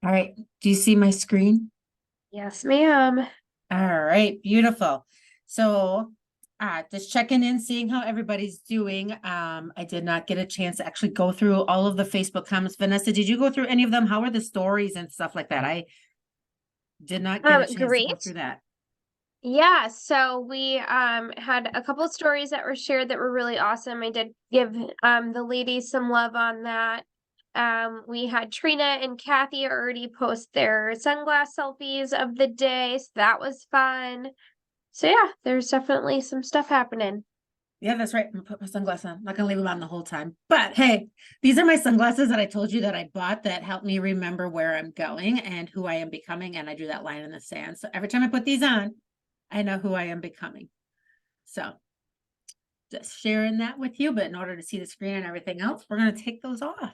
All right. Do you see my screen? Yes, ma'am. All right. Beautiful. So, just checking in, seeing how everybody's doing. I did not get a chance to actually go through all of the Facebook comments. Vanessa, did you go through any of them? How are the stories and stuff like that? I did not get a chance to go through Great. that. Yeah, so we had a couple of stories that were shared that were really awesome. I did give the ladies some love on that. We had Trina and Kathy already post their sunglass selfies of the day, so that was fun. So yeah, there's definitely some stuff happening. Yeah, that's right. I'm gonna put my sunglasses on. I'm not gonna leave them on the whole time. But hey, these are my sunglasses that I told you that I bought that help me remember where I'm going and who I am becoming. And I drew that line in the sand. So every time I put these on, I know who I am becoming. So just sharing that with you. But in order to see the screen and everything else, we're gonna take those off.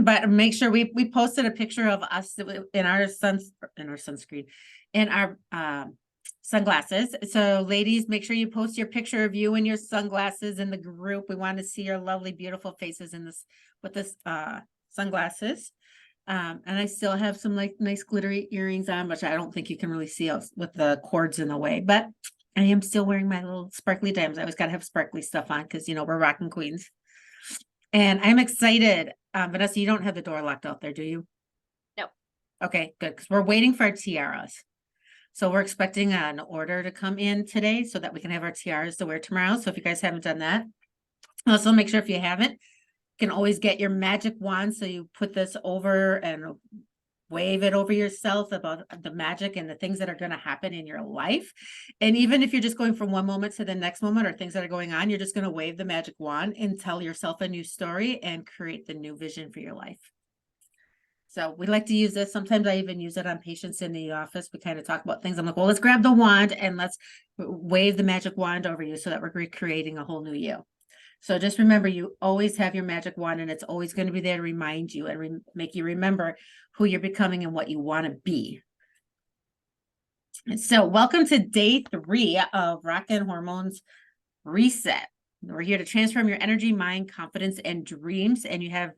But make sure we posted a picture of us in our sunscreen in our sunglasses. So ladies, make sure you post your picture of you and your sunglasses in the group. We want to see your lovely, beautiful faces in this with this sunglasses. And I still have some like nice glittery earrings on, which I don't think you can really see with the cords in the way, but I am still wearing my little sparkly diamonds. I always got to have sparkly stuff on because we're rocking queens. And I'm excited. Vanessa, you don't have the door locked out there, do you? No. Okay, good. Because we're waiting for our tiaras. So we're expecting an order to come in today so that we can have our tiaras to wear tomorrow. So if you guys haven't done that, also make sure if you haven't, you can always get your magic wand. So you put this over and wave it over yourself about the magic and the things that are going to happen in your life. And even if you're just going from one moment to the next moment or things that are going on, you're just going to wave the magic wand and tell yourself a new story and create the new vision for your life. So we like to use this. Sometimes I even use it on patients in the office. We kind of talk about things. I'm like, well, let's grab the wand and let's wave the magic wand over you so that we're recreating a whole new you. So just remember, you always have your magic wand and it's always going to be there to remind you and make you remember who you're becoming and what you want to be. And so welcome to day 3 of Rockyn Hormones Reset. We're here to transform your energy, mind, confidence, and dreams. And you have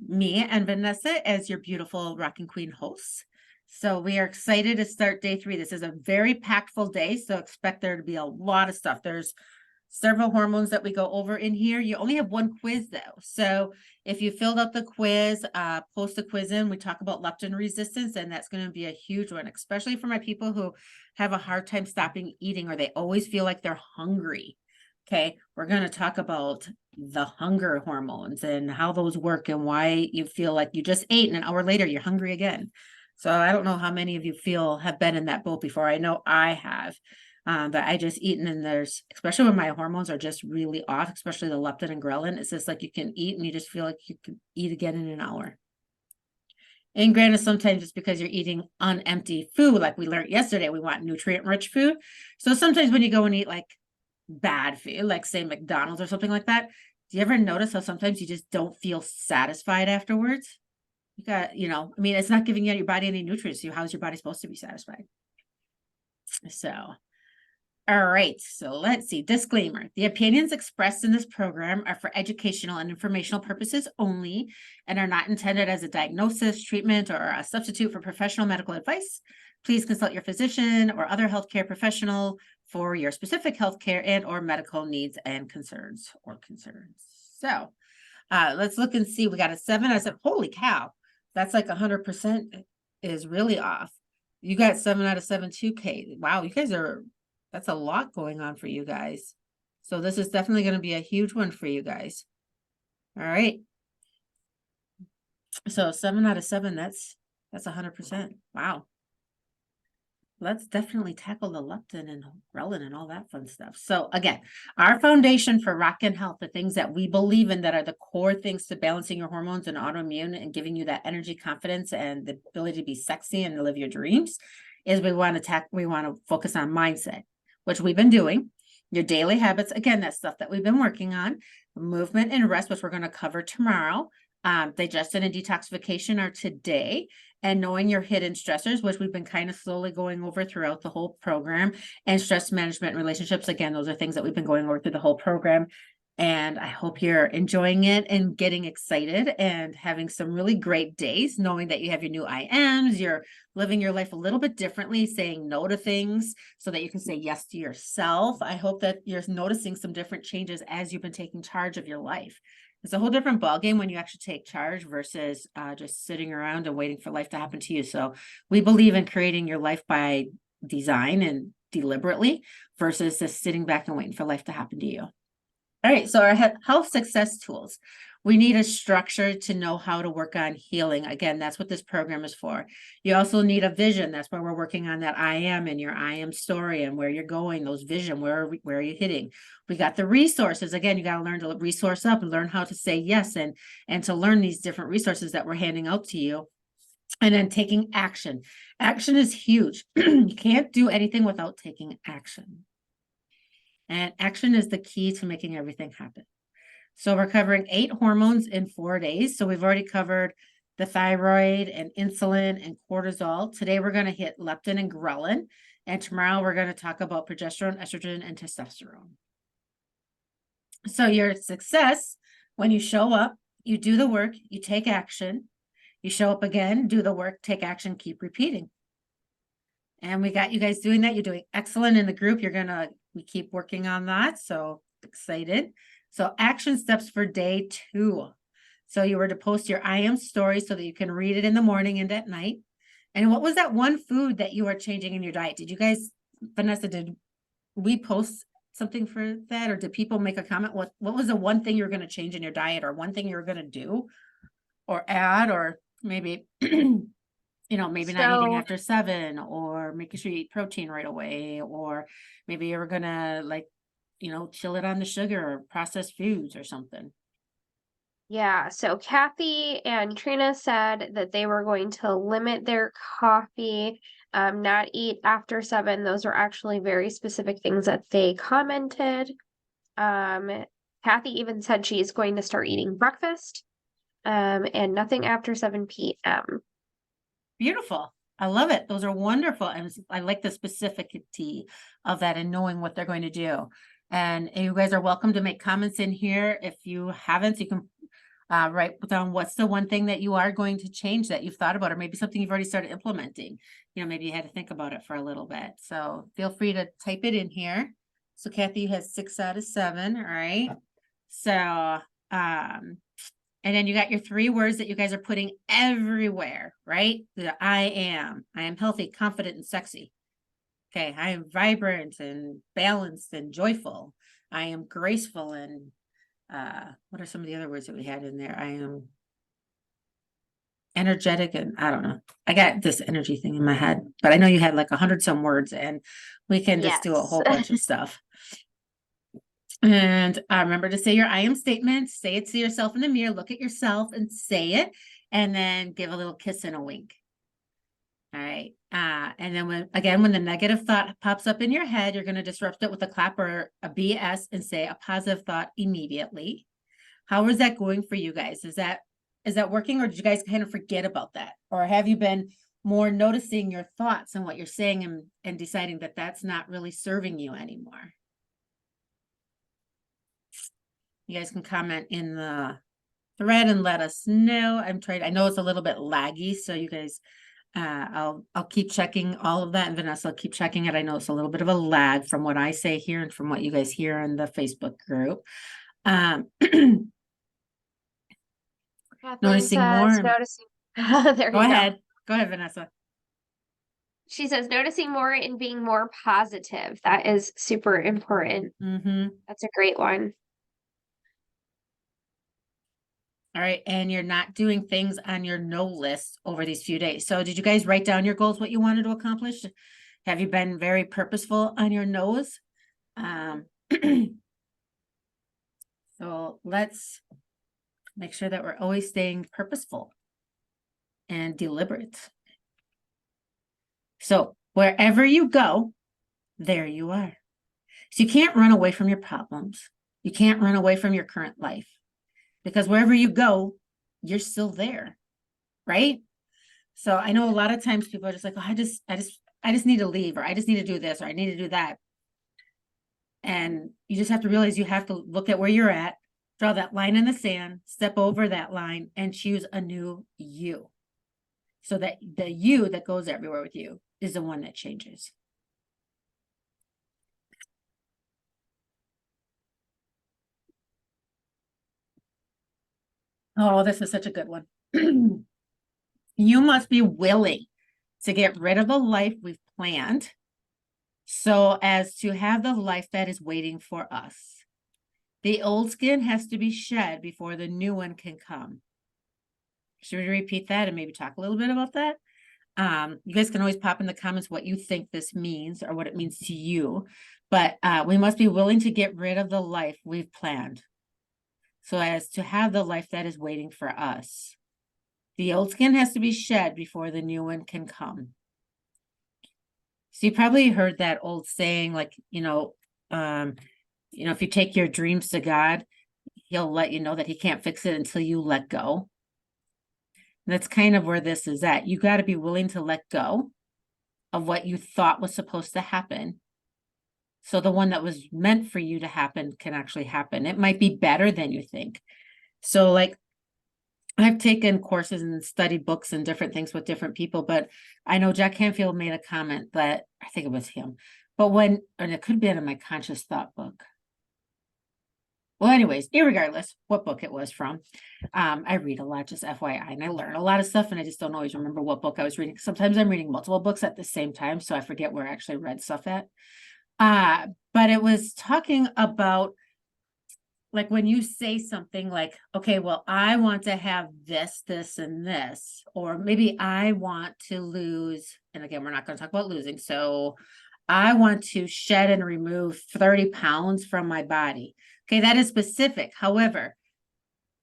me and Vanessa as your beautiful Rockin' Queen hosts. So we are excited to start day 3. This is a very packed day, so expect there to be a lot of stuff. There's several hormones that we go over in here. You only have one quiz though. So if you filled out the quiz, post the quiz in, we talk about leptin resistance, and that's going to be a huge one, especially for my people who have a hard time stopping eating or they always feel like they're hungry. Okay, we're going to talk about the hunger hormones and how those work and why you feel like you just ate and an hour later you're hungry again. So I don't know how many of you have been in that boat before. I know I have. That I just eaten and there's, especially when my hormones are just really off, especially the leptin and ghrelin, it's just like you can eat and you just feel like you could eat again in an hour. And granted, sometimes it's because you're eating unempty food, like we learned yesterday, we want nutrient-rich food. So sometimes when you go and eat like bad food, like say McDonald's or something like that, do you ever notice how sometimes you just don't feel satisfied afterwards? You got, I mean, it's not giving your body any nutrients. So how's your body supposed to be satisfied? So all right, so let's see. Disclaimer. The opinions expressed in this program are for educational and informational purposes only and are not intended as a diagnosis, treatment, or a substitute for professional medical advice. Please consult your physician or other healthcare professional for your specific healthcare and or medical needs and concerns. So let's look and see. We got a 7. I said, holy cow, that's like 100% is really off. You got 7 out of 7 too, Kate. Wow, you guys that's a lot going on for you guys. So this is definitely going to be a huge one for you guys. All right. So 7 out of 7, that's 100%. Wow. Let's definitely tackle the leptin and ghrelin and all that fun stuff. So again, our foundation for Rockyn Health, the things that we believe in that are the core things to balancing your hormones and autoimmune and giving you that energy, confidence, and the ability to be sexy and live your dreams, is we want to focus on mindset, which we've been doing. Your daily habits, again, that's stuff that we've been working on. Movement and rest, which we're going to cover tomorrow. Digestion and detoxification are today, and knowing your hidden stressors, which we've been kind of slowly going over throughout the whole program, and stress management and relationships. Again, those are things that we've been going over through the whole program. And I hope you're enjoying it and getting excited and having some really great days, knowing that you have your new IMs, you're living your life a little bit differently, saying no to things so that you can say yes to yourself. I hope that you're noticing some different changes as you've been taking charge of your life. It's a whole different ballgame when you actually take charge versus just sitting around and waiting for life to happen to you. So we believe in creating your life by design and deliberately versus just sitting back and waiting for life to happen to you. All right, so our health success tools. We need a structure to know how to work on healing. Again, that's what this program is for. You also need a vision. That's why we're working on that I am and your I am story and where you're going, those vision, where are you hitting? We got the resources. Again, you got to learn to resource up and learn how to say yes and to learn these different resources that we're handing out to you. And then taking action. Action is huge. You can't do anything without taking action. And action is the key to making everything happen. So we're covering 8 hormones in 4 days. So we've already covered the thyroid and insulin and cortisol. Today we're going to hit leptin and ghrelin. And tomorrow we're going to talk about progesterone, estrogen, and testosterone. So your success, when you show up, you do the work, you take action, you show up again, do the work, take action, keep repeating. And we got you guys doing that. You're doing excellent in the group. We keep working on that. So excited. So action steps for day 2. So you were to post your I am story so that you can read it in the morning and at night. And what was that one food that you are changing in your diet? Did you guys, Vanessa, did we post something for that? Or did people make a comment? What was the one thing you're going to change in your diet or one thing you're going to do or add or maybe maybe not eating So, after 7 or making sure you eat protein right away, or maybe you're gonna chill it on the sugar or processed foods or something. yeah, so Kathy and Trina said that they were going to limit their coffee, not eat after 7. Those are actually very specific things that they commented. Kathy even said she's going to start eating breakfast, and nothing after 7 p.m. Beautiful. I love it. Those are wonderful. And I like the specificity of that and knowing what they're going to do. And you guys are welcome to make comments in here. If you haven't, you can write down what's the one thing that you are going to change that you've thought about, or maybe something you've already started implementing. Maybe you had to think about it for a little bit. So feel free to type it in here. So Kathy, you had 6 out of 7. All right. So, and then you got your 3 words that you guys are putting everywhere, right? I am healthy, confident, and sexy. Okay. I am vibrant and balanced and joyful. I am graceful and what are some of the other words that we had in there? I am energetic and I don't know. I got this energy thing in my head, but I know you had like 100 some words and we can just do a whole bunch of stuff. And remember to say your I am statement, say it to yourself in the mirror, look at yourself and say it, and then give a little kiss and a wink. All right. And then when the negative thought pops up in your head, you're going to disrupt it with a clap or a BS and say a positive thought immediately. How is that going for you guys? Is that working, or did you guys kind of forget about that? Or have you been more noticing your thoughts and what you're saying and deciding that that's not really serving you anymore? You guys can comment in the thread and let us know. I know it's a little bit laggy, so you guys, I'll keep checking all of that, and Vanessa will keep checking it. I know it's a little bit of a lag from what I say here and from what you guys hear in the Facebook group. Noticing more. There Go ahead. Go ahead, Vanessa. She says, noticing more and being more positive. That is super important. That's a great one. All right. And you're not doing things on your no list over these few days. So did you guys write down your goals, what you wanted to accomplish? Have you been very purposeful on your no's? So let's make sure that we're always staying purposeful and deliberate. So wherever you go, there you are. So you can't run away from your problems. You can't run away from your current life, because wherever you go, you're still there, right? So I know a lot of times people are just like, oh, I just need to leave, or I just need to do this, or I need to do that. And you just have to realize you have to look at where you're at, draw that line in the sand, step over that line, and choose a new you. So that the you that goes everywhere with you is the one that changes. Oh, this is such a good one. You must be willing to get rid of the life we've planned so as to have the life that is waiting for us. The old skin has to be shed before the new one can come. Should we repeat that and maybe talk a little bit about that? You guys can always pop in the comments what you think this means or what it means to you. But we must be willing to get rid of the life we've planned so as to have the life that is waiting for us. The old skin has to be shed before the new one can come. So you probably heard that old saying, like, if you take your dreams to God, he'll let you know that he can't fix it until you let go. And that's kind of where this is at. You got to be willing to let go of what you thought was supposed to happen. So the one that was meant for you to happen can actually happen. It might be better than you think. So like, I've taken courses and studied books and different things with different people, but I know Jack Canfield made a comment that I think it was him, but and it could be in my conscious thought book. Well, anyways, irregardless what book it was from, I read a lot, just FYI, and I learn a lot of stuff, and I just don't always remember what book I was reading. Sometimes I'm reading multiple books at the same time, so I forget where I actually read stuff at. But it was talking about, like, when you say something like, okay, well, I want to have this, this, and this, or maybe I want to lose, and again, we're not going to talk about losing. So I want to shed and remove 30 pounds from my body. Okay, that is specific. However,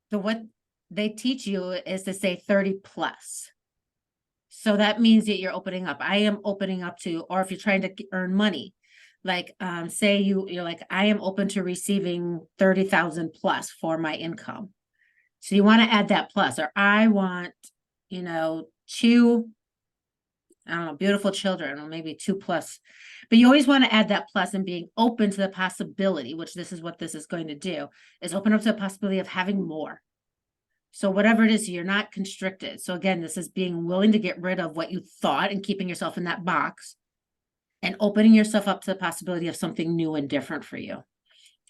what they teach you is to say 30 plus. So that means that you're opening up. I am opening up to, or if you're trying to earn money, like, say you're like, I am open to receiving 30,000 plus for my income. So you want to add that plus, or I want, 2, I don't know, beautiful children, or maybe 2 plus, but you always want to add that plus and being open to the possibility, which this is what this is going to do, is open up to the possibility of having more. So whatever it is, you're not constricted. So again, this is being willing to get rid of what you thought and keeping yourself in that box, and opening yourself up to the possibility of something new and different for you.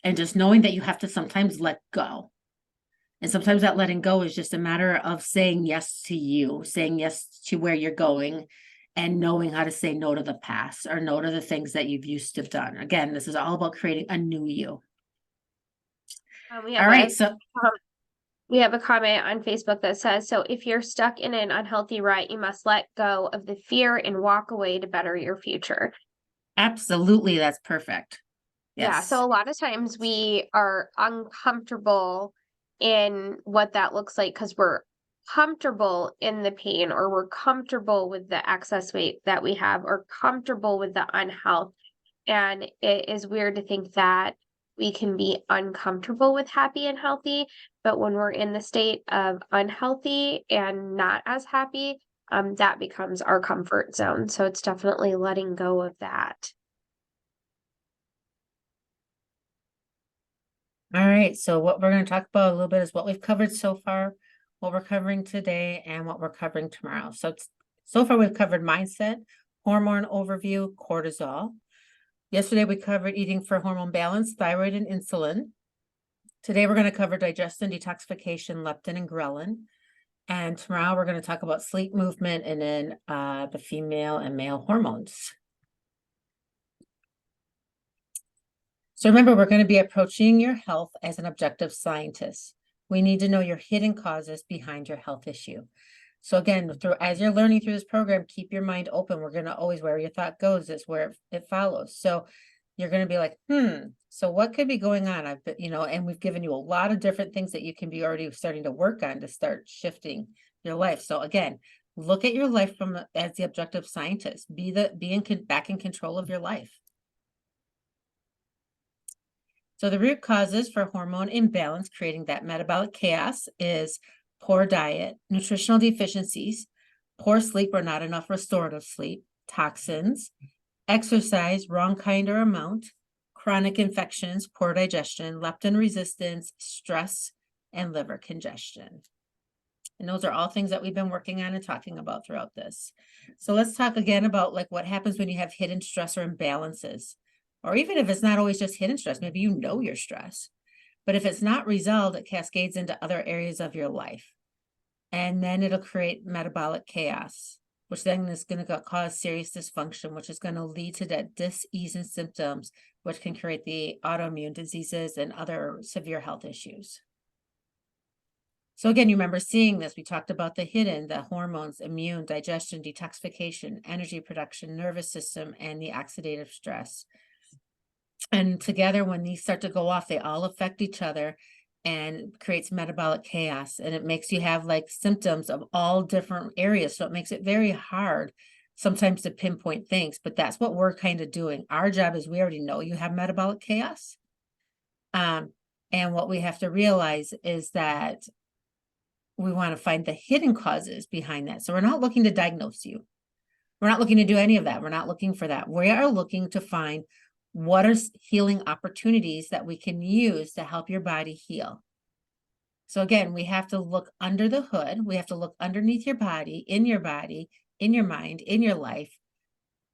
And just knowing that you have to sometimes let go. And sometimes that letting go is just a matter of saying yes to you, saying yes to where you're going, and knowing how to say no to the past or no to the things that you've used to have done. Again, this is all about creating a new you. All right, we have a comment on Facebook that says, so if you're stuck in an unhealthy rut, you must let go of the fear and walk away to better your future. Absolutely, that's perfect. Yes. Yeah, so a lot of times we are uncomfortable in what that looks like because we're comfortable in the pain, or we're comfortable with the excess weight that we have, or comfortable with the unhealth. And it is weird to think that we can be uncomfortable with happy and healthy, but when we're in the state of unhealthy and not as happy, that becomes our comfort zone. So it's definitely letting go of that. All right, so what we're going to talk about a little bit is what we've covered so far, what we're covering today, and what we're covering tomorrow. So far we've covered mindset, hormone overview, cortisol. Yesterday we covered eating for hormone balance, thyroid, and insulin. Today we're going to cover digestion, detoxification, leptin and ghrelin. And tomorrow we're going to talk about sleep, movement, and then the female and male hormones. So remember, we're going to be approaching your health as an objective scientist. We need to know your hidden causes behind your health issue. So again, as you're learning through this program, keep your mind open. We're going to always, where your thought goes is where it follows. So you're going to be like, so what could be going on? And we've given you a lot of different things that you can be already starting to work on to start shifting your life. So again, look at your life as the objective scientist. Back in control of your life. So the root causes for hormone imbalance, creating that metabolic chaos, is poor diet, nutritional deficiencies, poor sleep or not enough restorative sleep, toxins, exercise, wrong kind or amount, chronic infections, poor digestion, leptin resistance, stress, and liver congestion. And those are all things that we've been working on and talking about throughout this. So let's talk again about like what happens when you have hidden stress or imbalances, or even if it's not always just hidden stress, maybe you know you're stressed, but if it's not resolved, it cascades into other areas of your life. And then it'll create metabolic chaos, which then is going to cause serious dysfunction, which is going to lead to that dis-ease in symptoms, which can create the autoimmune diseases and other severe health issues. So again, you remember seeing this. We talked about the hidden, the hormones, immune, digestion, detoxification, energy production, nervous system, and the oxidative stress. And together, when these start to go off, they all affect each other and creates metabolic chaos. And it makes you have like symptoms of all different areas. So it makes it very hard sometimes to pinpoint things, but that's what we're kind of doing. Our job is we already know you have metabolic chaos. And what we have to realize is that we want to find the hidden causes behind that. So we're not looking to diagnose you. We're not looking to do any of that. We're not looking for that. We are looking to find what are healing opportunities that we can use to help your body heal. So again, we have to look under the hood. We have to look underneath your body, in your mind, in your life,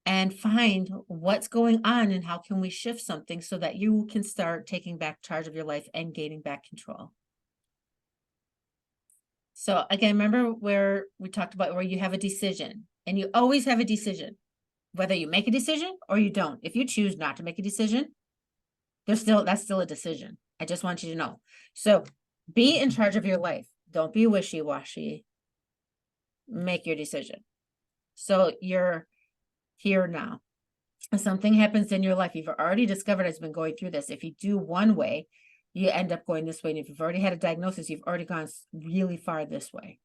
and find what's going on and how can we shift something so that you can start taking back charge of your life and gaining back control. So again, remember where we talked about where you have a decision, and you always have a decision, whether you make a decision or you don't. If you choose not to make a decision, that's still a decision. I just want you to know. So be in charge of your life. Don't be wishy-washy. Make your decision. So you're here now. If something happens in your life, you've already discovered as been going through this. If you do one way, you end up going this way. And if you've already had a diagnosis, you've already gone really far this way.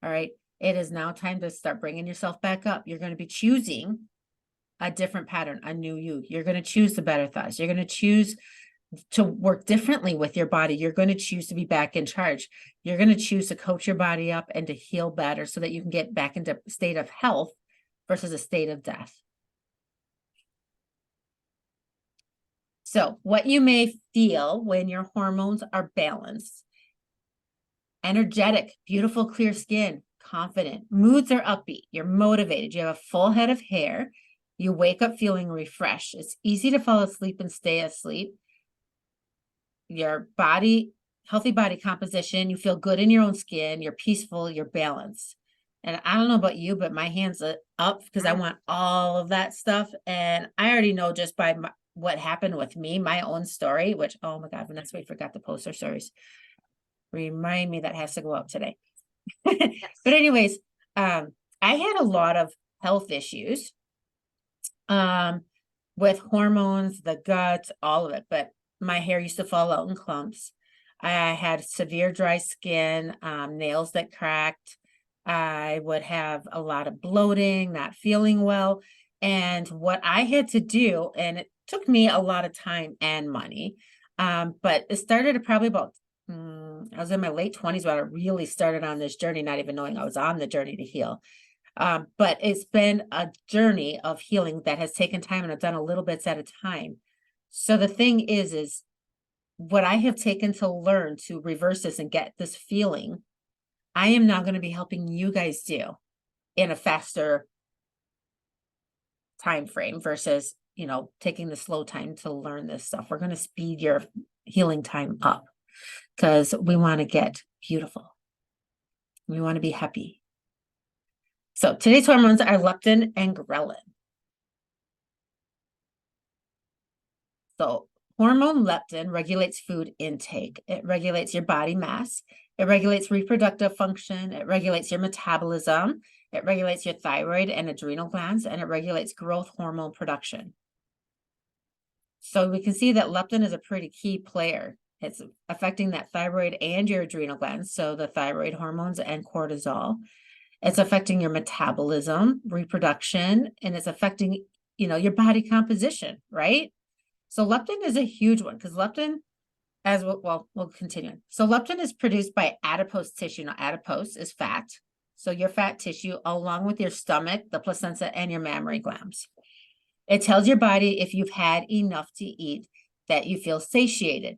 All right. It is now time to start bringing yourself back up. You're going to be choosing a different pattern, a new you. You're going to choose the better thoughts. You're going to choose to work differently with your body. You're going to choose to be back in charge. You're going to choose to coach your body up and to heal better so that you can get back into a state of health versus a state of death. So what you may feel when your hormones are balanced: energetic, beautiful, clear skin, confident, moods are upbeat, you're motivated, you have a full head of hair, you wake up feeling refreshed, it's easy to fall asleep and stay asleep, your body, healthy body composition, you feel good in your own skin, you're peaceful, you're balanced. And I don't know about you, but my hands are up because I want all of that stuff. And I already know just by what happened with me, my own story, which, oh my God, Vanessa, we forgot to post our stories. Remind me that has to go up today. But anyways, I had a lot of health issues with hormones, the gut, all of it. But my hair used to fall out in clumps. I had severe dry skin, nails that cracked. I would have a lot of bloating, not feeling well. And what I had to do, and it took me a lot of time and money, but it started at probably about, I was in my late 20s when I really started on this journey, not even knowing I was on the journey to heal. But it's been a journey of healing that has taken time, and I've done a little bits at a time. So the thing is what I have taken to learn to reverse this and get this feeling, I am now going to be helping you guys do in a faster time frame versus, you know, taking the slow time to learn this stuff. We're going to speed your healing time up because we want to get beautiful. We want to be happy. So today's hormones are leptin and ghrelin. So hormone leptin regulates food intake. It regulates your body mass. It regulates reproductive function. It regulates your metabolism. It regulates your thyroid and adrenal glands, and it regulates growth hormone production. So we can see that leptin is a pretty key player. It's affecting that thyroid and your adrenal glands, so the thyroid hormones and cortisol. It's affecting your metabolism, reproduction, and it's affecting, you know, your body composition, right? So leptin is a huge one because leptin, as well, we'll continue. So leptin is produced by adipose tissue. Now, adipose is fat. So your fat tissue, along with your stomach, the placenta, and your mammary glands. It tells your body if you've had enough to eat that you feel satiated.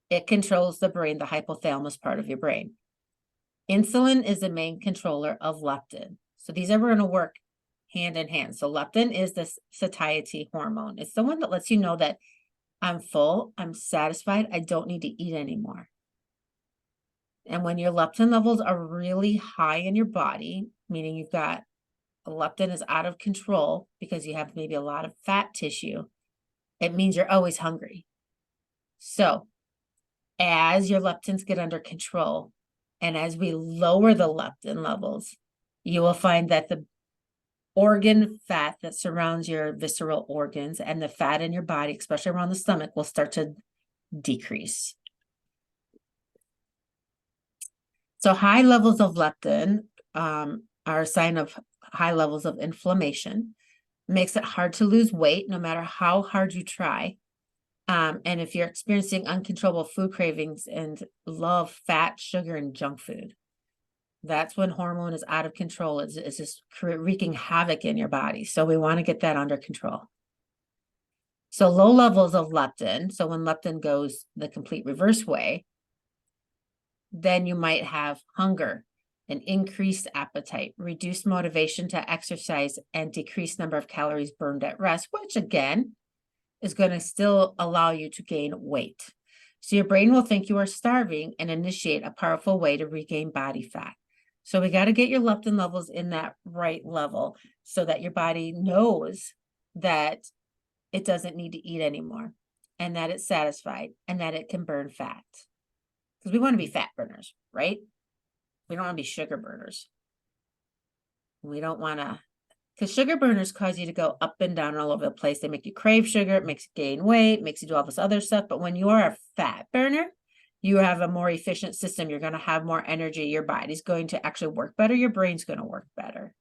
It controls the brain, the hypothalamus part of your brain. Insulin is the main controller of leptin. So these are going to work hand in hand. So leptin is the satiety hormone. It's the one that lets you know that I'm full, I'm satisfied, I don't need to eat anymore. And when your leptin levels are really high in your body, meaning you've got leptin is out of control because you have maybe a lot of fat tissue, it means you're always hungry. So as your leptins get under control, and as we lower the leptin levels, you will find that the organ fat that surrounds your visceral organs and the fat in your body, especially around the stomach, will start to decrease. So high levels of leptin are a sign of high levels of inflammation. Makes it hard to lose weight no matter how hard you try. And if you're experiencing uncontrollable food cravings and love fat, sugar, and junk food, that's when hormone is out of control. It's just wreaking havoc in your body. So we want to get that under control. So low levels of leptin, so when leptin goes the complete reverse way, then you might have hunger, an increased appetite, reduced motivation to exercise, and decreased number of calories burned at rest, which again is going to still allow you to gain weight. So your brain will think you are starving and initiate a powerful way to regain body fat. So we got to get your leptin levels in that right level so that your body knows that it doesn't need to eat anymore and that it's satisfied and that it can burn fat. Because we want to be fat burners, right? We don't want to be sugar burners. We don't want to, because sugar burners cause you to go up and down all over the place. They make you crave sugar, it makes you gain weight, makes you do all this other stuff. But when you are a fat burner, you have a more efficient system. You're going to have more energy. Your body's going to actually work better. Your brain's going to work better.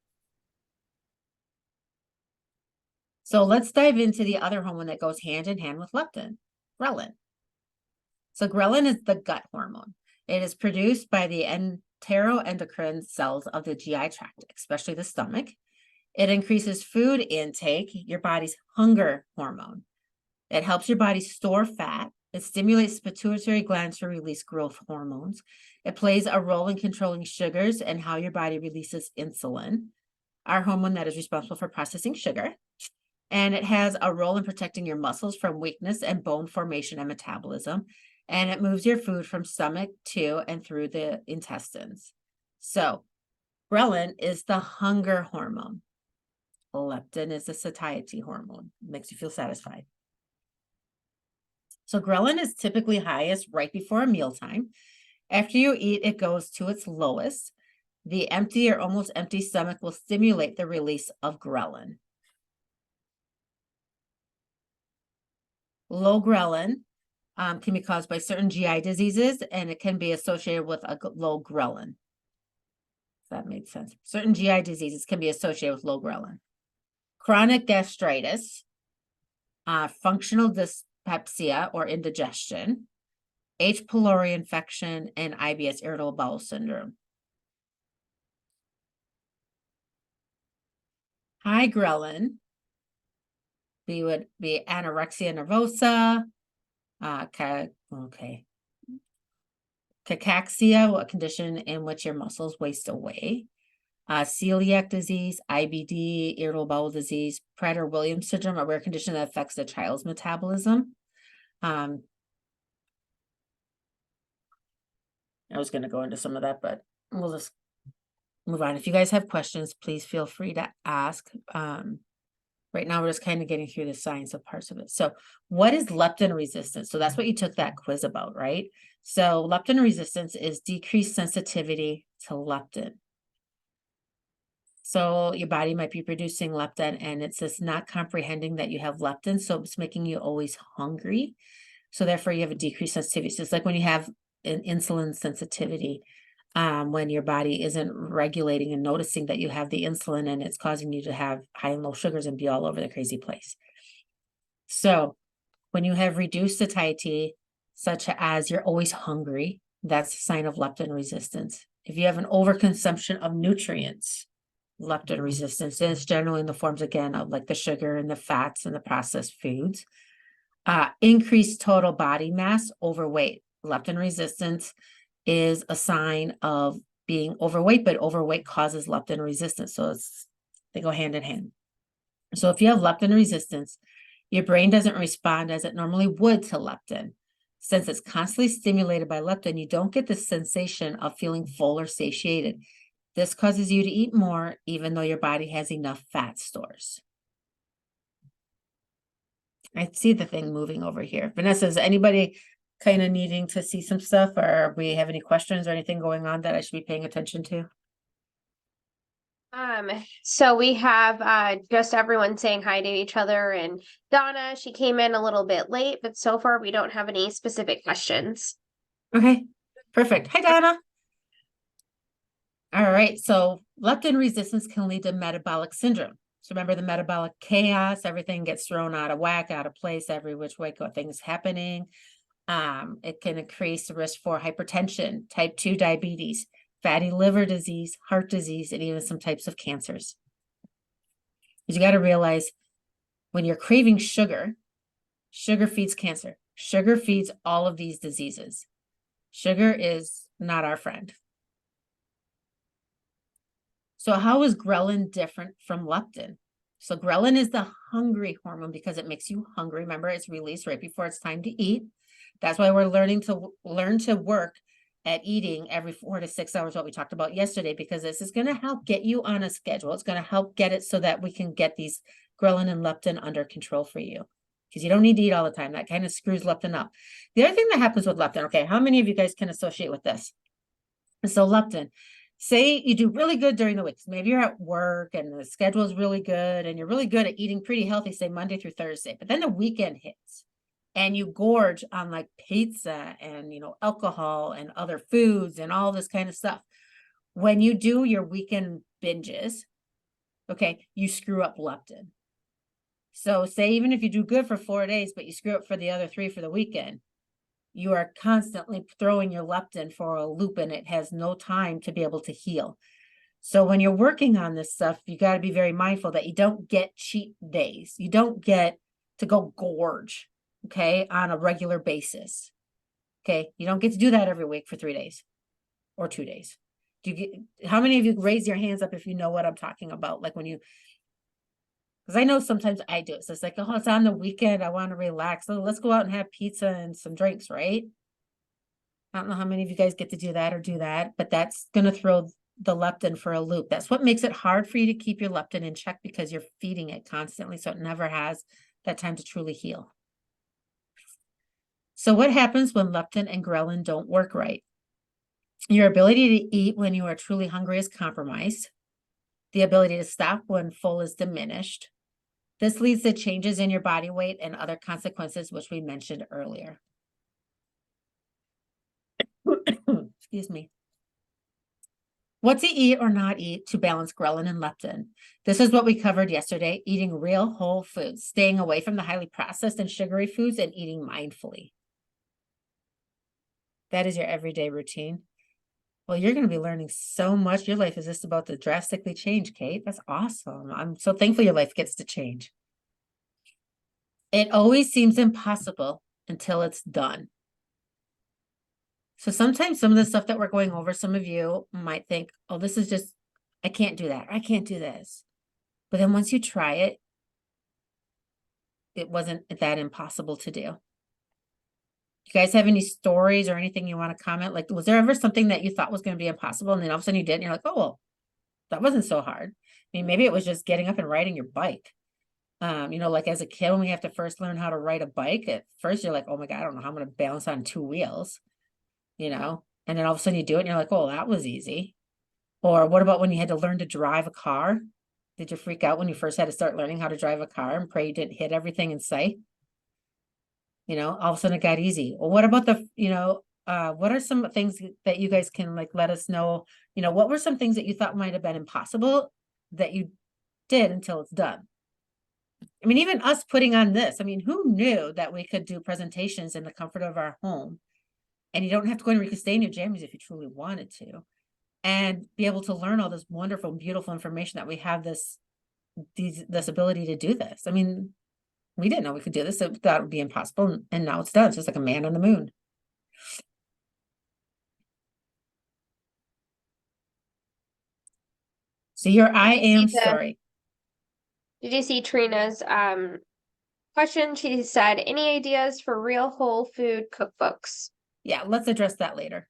So let's dive into the other hormone that goes hand in hand with leptin, ghrelin. So ghrelin is the gut hormone. It is produced by the enteroendocrine cells of the GI tract, especially the stomach. It increases food intake, your body's hunger hormone. It helps your body store fat. It stimulates pituitary glands to release growth hormones. It plays a role in controlling sugars and how your body releases insulin, our hormone that is responsible for processing sugar. And it has a role in protecting your muscles from weakness and bone formation and metabolism. And it moves your food from stomach to and through the intestines. So ghrelin is the hunger hormone. Leptin is the satiety hormone. It makes you feel satisfied. So ghrelin is typically highest right before a mealtime. After you eat, it goes to its lowest. The empty or almost empty stomach will stimulate the release of ghrelin. Low ghrelin can be caused by certain GI diseases, and it can be associated with a low ghrelin. That made sense. Certain GI diseases can be associated with low ghrelin. Chronic gastritis, functional dyspepsia or indigestion, H. pylori infection, and IBS, irritable bowel syndrome. High ghrelin would be anorexia nervosa, cachexia, a condition in which your muscles waste away, celiac disease, IBD, irritable bowel disease, Prader-Williams syndrome, a rare condition that affects the child's metabolism. I was going to go into some of that, but we'll just move on. If you guys have questions, please feel free to ask. Right now, we're just kind of getting through the science of parts of it. So what is leptin resistance? So that's what you took that quiz about, right? So leptin resistance is decreased sensitivity to leptin. So your body might be producing leptin and it's just not comprehending that you have leptin. So it's making you always hungry. So therefore you have a decreased sensitivity. So it's like when you have an insulin sensitivity, when your body isn't regulating and noticing that you have the insulin and it's causing you to have high and low sugars and be all over the crazy place. So when you have reduced satiety, such as you're always hungry, that's a sign of leptin resistance. If you have an overconsumption of nutrients, leptin resistance. And it's generally in the forms, again, of like the sugar and the fats and the processed foods. Increased total body mass, overweight. Leptin resistance is a sign of being overweight, but overweight causes leptin resistance. So they go hand in hand. So if you have leptin resistance, your brain doesn't respond as it normally would to leptin. Since it's constantly stimulated by leptin, you don't get the sensation of feeling full or satiated. This causes you to eat more, even though your body has enough fat stores. I see the thing moving over here. Vanessa, is anybody kind of needing to see some stuff, or we have any questions or anything going on that I should be paying attention to? So we have just everyone saying hi to each other, and Donna, she came in a little bit late, but so far we don't have any specific questions. Okay, perfect. Hi, Donna. All right, so leptin resistance can lead to metabolic syndrome. So remember the metabolic chaos, everything gets thrown out of whack, out of place, every which way things happening. It can increase the risk for hypertension, type 2 diabetes, fatty liver disease, heart disease, and even some types of cancers. Because you got to realize when you're craving sugar, sugar feeds cancer. Sugar feeds all of these diseases. Sugar is not our friend. So how is ghrelin different from leptin? So ghrelin is the hungry hormone because it makes you hungry. Remember, it's released right before it's time to eat. That's why we're learn to work at eating every 4 to 6 hours, what we talked about yesterday, because this is going to help get you on a schedule. It's going to help get it so that we can get these ghrelin and leptin under control for you, because you don't need to eat all the time. That kind of screws leptin up. The other thing that happens with leptin, okay, how many of you guys can associate with this? So leptin, say you do really good during the week. Maybe you're at work and the schedule is really good and you're really good at eating pretty healthy, say Monday through Thursday, but then the weekend hits and you gorge on like pizza and, alcohol and other foods and all this kind of stuff. When you do your weekend binges, okay, you screw up leptin. So say even if you do good for 4 days, but you screw up for the other 3 for the weekend, you are constantly throwing your leptin for a loop and it has no time to be able to heal. So when you're working on this stuff, you got to be very mindful that you don't get cheat days. You don't get to go gorge, okay, on a regular basis. Okay, you don't get to do that every week for 3 days or 2 days. How many of you raise your hands up if you know what I'm talking about? Like when you, because I know sometimes I do it. So it's like, oh, it's on the weekend. I want to relax. So let's go out and have pizza and some drinks, right? I don't know how many of you guys get to do that, but that's going to throw the leptin for a loop. That's what makes it hard for you to keep your leptin in check, because you're feeding it constantly. So it never has that time to truly heal. So what happens when leptin and ghrelin don't work right? Your ability to eat when you are truly hungry is compromised. The ability to stop when full is diminished. This leads to changes in your body weight and other consequences, which we mentioned earlier. Excuse me. What to eat or not eat to balance ghrelin and leptin. This is what we covered yesterday: eating real whole foods, staying away from the highly processed and sugary foods, and eating mindfully. That is your everyday routine. Well, you're going to be learning so much. Your life is just about to drastically change, Kate. That's awesome. I'm so thankful your life gets to change. It always seems impossible until it's done. So sometimes some of the stuff that we're going over, some of you might think, oh, this is just, I can't do that. I can't do this. But then once you try it, it wasn't that impossible to do. You guys have any stories or anything you want to comment? Like, was there ever something that you thought was going to be impossible and then all of a sudden you did and you're like, oh, well, that wasn't so hard. I mean, maybe it was just getting up and riding your bike. Like as a kid, when we have to first learn how to ride a bike, at first you're like, oh my God, I don't know how I'm going to balance on 2 wheels, and then all of a sudden you do it and you're like, oh, that was easy. Or what about when you had to learn to drive a car? Did you freak out when you first had to start learning how to drive a car and pray you didn't hit everything in sight? All of a sudden it got easy. Well, what about what are some things that you guys can let us know? What were some things that you thought might have been impossible that you did until it's done? I mean, even us putting on this, I mean, who knew that we could do presentations in the comfort of our home? And you don't have to go and you can stay in your jammies if you truly wanted to. and be able to learn all this wonderful, beautiful information that we have this ability to do this. I mean, we didn't know we could do this. So that would be impossible. And now it's done. It's just like a man on the moon. So your I am story. Did you see Trina's question? She said, any ideas for real whole food cookbooks? Yeah, let's address that later.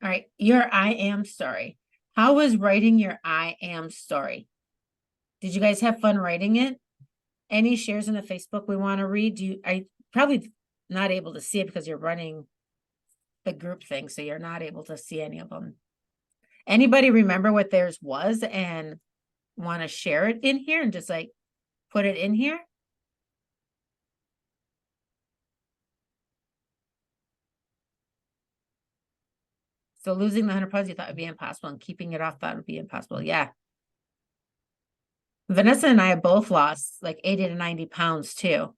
All right, your I am story. How was writing your I am story? Did you guys have fun writing it? Any shares in the Facebook we want to read? I probably not able to see it because you're running the group thing, so you're not able to see any of them. Anybody remember what theirs was and want to share it in here and just like put it in here? So losing the 100 pounds you thought would be impossible, and keeping it off thought would be impossible. Yeah. Vanessa and I have both lost like 80 to 90 pounds too.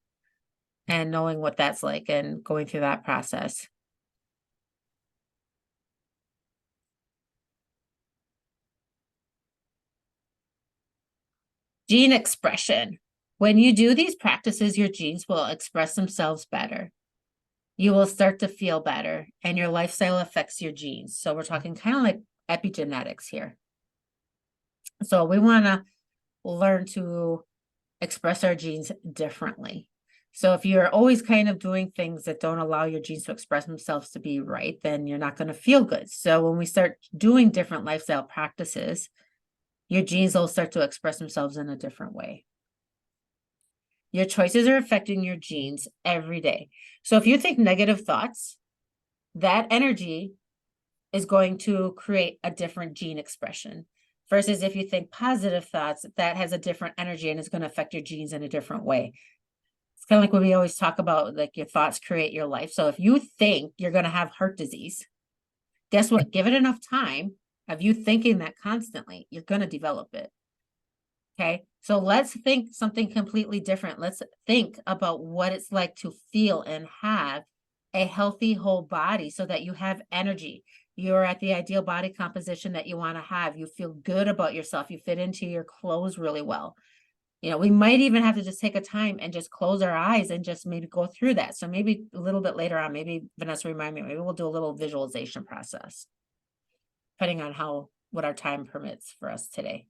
And knowing what that's like and going through that process. Gene expression. When you do these practices, your genes will express themselves better. You will start to feel better, and your lifestyle affects your genes. So we're talking kind of like epigenetics here. So we want to learn to express our genes differently. So if you're always kind of doing things that don't allow your genes to express themselves to be right, then you're not going to feel good. So when we start doing different lifestyle practices, your genes will start to express themselves in a different way. Your choices are affecting your genes every day. So if you think negative thoughts, that energy is going to create a different gene expression. Versus if you think positive thoughts, that has a different energy and is going to affect your genes in a different way. It's kind of like when we always talk about like your thoughts create your life. So if you think you're going to have heart disease, guess what? Give it enough time of you thinking that constantly, you're going to develop it. Okay. So let's think something completely different. Let's think about what it's like to feel and have a healthy whole body so that you have energy. You're at the ideal body composition that you want to have. You feel good about yourself. You fit into your clothes really well. You know, we might even have to just take a time and just close our eyes and just maybe go through that. So maybe a little bit later on, maybe Vanessa remind me, maybe we'll do a little visualization process, depending on what our time permits for us today.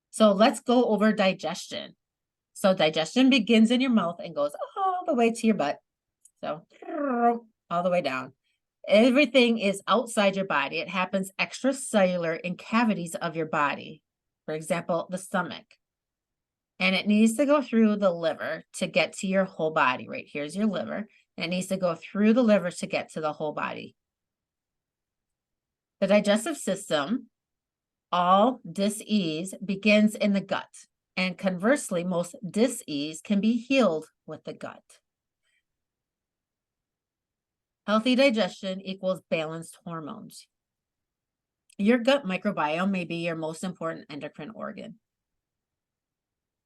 So let's go over digestion. So digestion begins in your mouth and goes all the way to your butt. So all the way down. Everything is outside your body. It happens extracellular in cavities of your body. For example, the stomach. And it needs to go through the liver to get to your whole body. Right here's your liver. And it needs to go through the liver to get to the whole body. The digestive system, all dis-ease begins in the gut. And conversely, most dis-ease can be healed with the gut. Healthy digestion equals balanced hormones. Your gut microbiome may be your most important endocrine organ.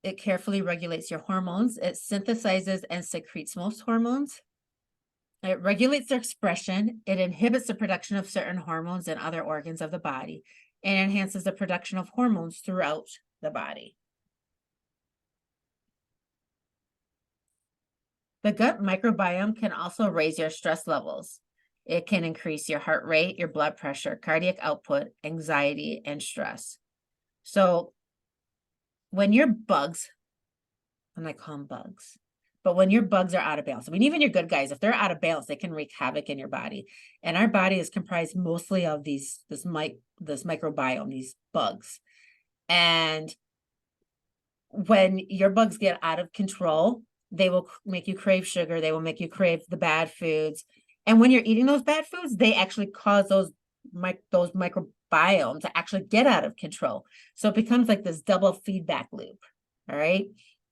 It carefully regulates your hormones. It synthesizes and secretes most hormones. It regulates their expression. It inhibits the production of certain hormones and other organs of the body, and enhances the production of hormones throughout the body. The gut microbiome can also raise your stress levels. It can increase your heart rate, your blood pressure, cardiac output, anxiety, and stress. So when your bugs, and I call them bugs, but when your bugs are out of balance, I mean, even your good guys, if they're out of balance, they can wreak havoc in your body. And our body is comprised mostly of this microbiome, these bugs. And when your bugs get out of control, they will make you crave sugar. They will make you crave the bad foods. And when you're eating those bad foods, they actually cause those microbiomes to actually get out of control. So it becomes like this double feedback loop. All right.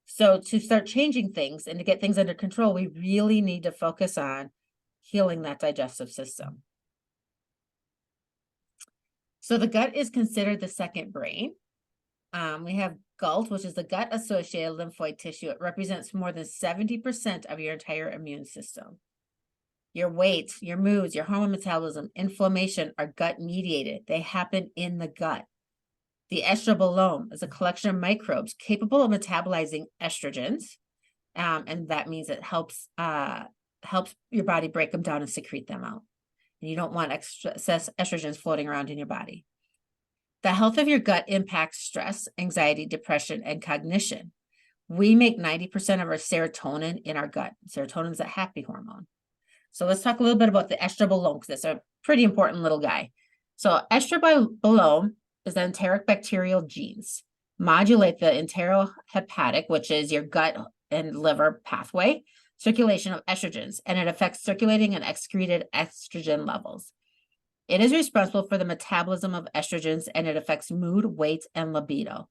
So to start changing things and to get things under control, we really need to focus on healing that digestive system. So the gut is considered the second brain. We have GALT, which is the gut-associated lymphoid tissue. It represents more than 70% of your entire immune system. Your weight, your moods, your hormone metabolism, inflammation are gut mediated. They happen in the gut. The estrobolome is a collection of microbes capable of metabolizing estrogens. And that means it helps your body break them down and secrete them out. And you don't want excess estrogens floating around in your body. The health of your gut impacts stress, anxiety, depression, and cognition. We make 90% of our serotonin in our gut. Serotonin is a happy hormone. So let's talk a little bit about the estrobolome, because it's a pretty important little guy. So estrobolome is the enteric bacterial genes, modulate the enterohepatic, which is your gut and liver pathway, circulation of estrogens, and it affects circulating and excreted estrogen levels. It is responsible for the metabolism of estrogens, and it affects mood, weight, and libido.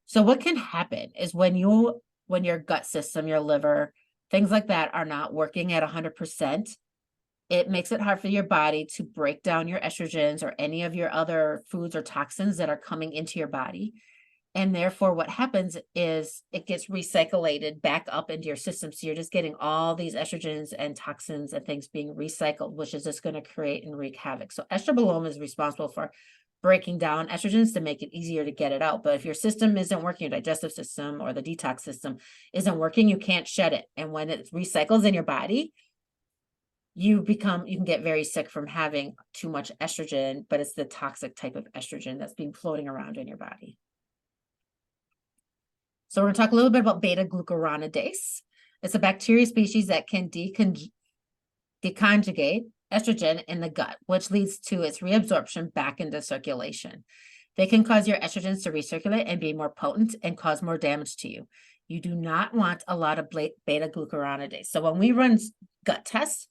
So what can happen is when your gut system, your liver, things like that are not working at 100%, it makes it hard for your body to break down your estrogens or any of your other foods or toxins that are coming into your body. And therefore, what happens is it gets recycled back up into your system. So you're just getting all these estrogens and toxins and things being recycled, which is just going to create and wreak havoc. So estrobolome is responsible for breaking down estrogens to make it easier to get it out. But if your system isn't working, your digestive system or the detox system isn't working, you can't shed it. And when it recycles in your body, you can get very sick from having too much estrogen, but it's the toxic type of estrogen that's being floating around in your body. So we're going to talk a little bit about beta-glucuronidase. It's a bacteria species that can deconjugate estrogen in the gut, which leads to its reabsorption back into circulation. They can cause your estrogens to recirculate and be more potent and cause more damage to you. You do not want a lot of beta-glucuronidase. So when we run gut tests,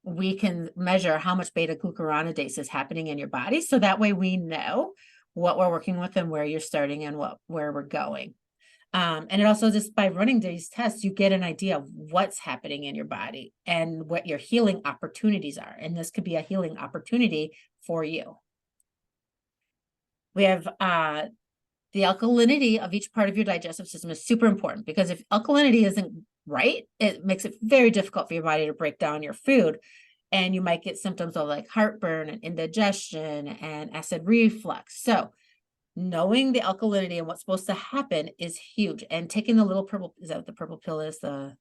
we can measure how much beta-glucuronidase is happening in your body. So that way we know what we're working with and where you're starting and where we're going. And it also, just by running these tests, you get an idea of what's happening in your body and what your healing opportunities are. And this could be a healing opportunity for you. We have the alkalinity of each part of your digestive system is super important, because if alkalinity isn't right, it makes it very difficult for your body to break down your food. And you might get symptoms of like heartburn and indigestion and acid reflux. So knowing the alkalinity and what's supposed to happen is huge. And taking the little purple, is that what the purple pill is? The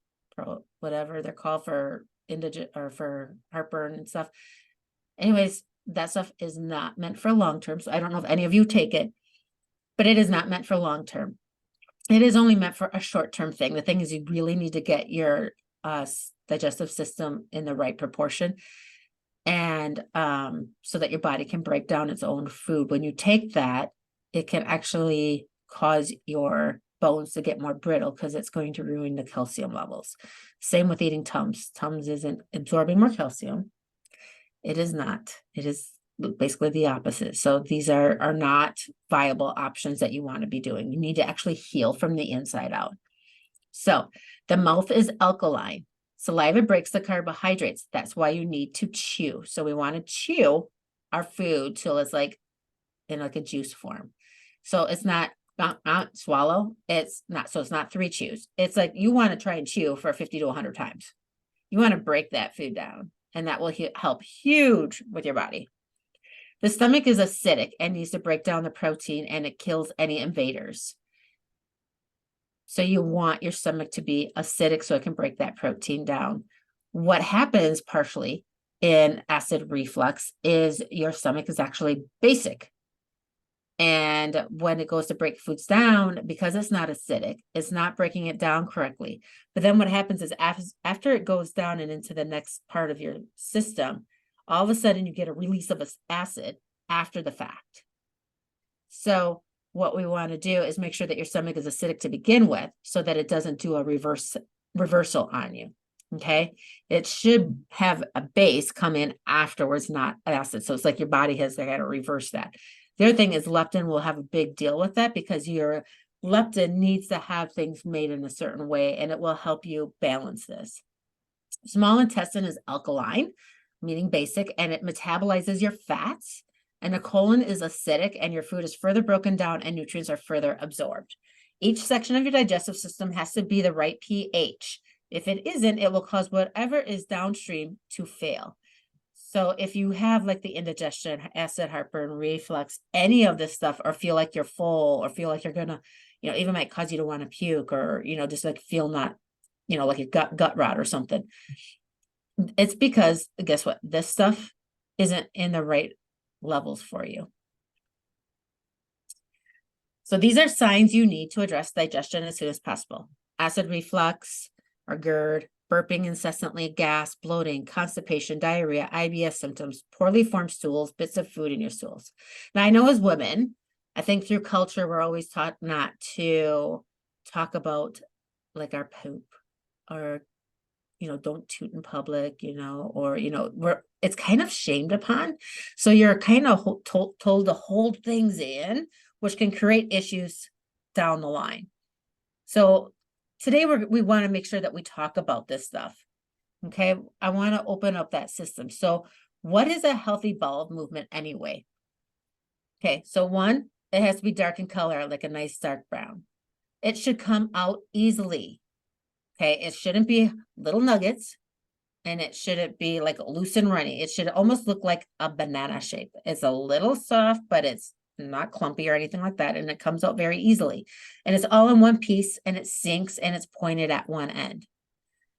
whatever they're called for for heartburn and stuff. Anyways, that stuff is not meant for long term. So I don't know if any of you take it, but it is not meant for long term. It is only meant for a short term thing. The thing is, you really need to get your digestive system in the right proportion, and so that your body can break down its own food. When you take that, it can actually cause your bones to get more brittle, because it's going to ruin the calcium levels. Same with eating Tums. Tums isn't absorbing more calcium. It is not. It is basically the opposite. So these are not viable options that you want to be doing. You need to actually heal from the inside out. So the mouth is alkaline. Saliva breaks the carbohydrates. That's why you need to chew. So we want to chew our food till it's like in like a juice form. So it's not swallow. It's not. So it's not 3 chews. It's like you want to try and chew for 50 to 100 times. You want to break that food down, and that will help huge with your body. The stomach is acidic and needs to break down the protein, and it kills any invaders. So you want your stomach to be acidic so it can break that protein down. What happens partially in acid reflux is your stomach is actually basic. And when it goes to break foods down, because it's not acidic, it's not breaking it down correctly. But then what happens is after it goes down and into the next part of your system, all of a sudden you get a release of acid after the fact. So what we want to do is make sure that your stomach is acidic to begin with, so that it doesn't do a reversal on you. Okay. It should have a base come in afterwards, not acid. So it's like your body has got to reverse that. The other thing is leptin will have a big deal with that, because your leptin needs to have things made in a certain way, and it will help you balance this. Small intestine is alkaline, meaning basic, and it metabolizes your fats. And the colon is acidic, and your food is further broken down and nutrients are further absorbed. Each section of your digestive system has to be the right pH. If it isn't, it will cause whatever is downstream to fail. So if you have like the indigestion, acid, heartburn, reflux, any of this stuff, or feel like you're full, or feel like you're gonna, even might cause you to want to puke, or, just like feel not, like you got gut rot or something. It's because guess what? This stuff isn't in the right levels for you. So these are signs you need to address digestion as soon as possible. Acid reflux or GERD, burping incessantly, gas, bloating, constipation, diarrhea, IBS symptoms, poorly formed stools, bits of food in your stools. Now, I know as women, I think through culture, we're always taught not to talk about like our poop, or, don't toot in public, or, it's kind of shamed upon. So you're kind of told to hold things in, which can create issues down the line. So today we want to make sure that we talk about this stuff. Okay, I want to open up that system. So what is a healthy bowel movement anyway? Okay, so one, it has to be dark in color, like a nice dark brown. It should come out easily. Okay, it shouldn't be little nuggets, and it shouldn't be like loose and runny. It should almost look like a banana shape. It's a little soft, but it's not clumpy or anything like that. And it comes out very easily. And it's all in one piece, and it sinks, and it's pointed at one end.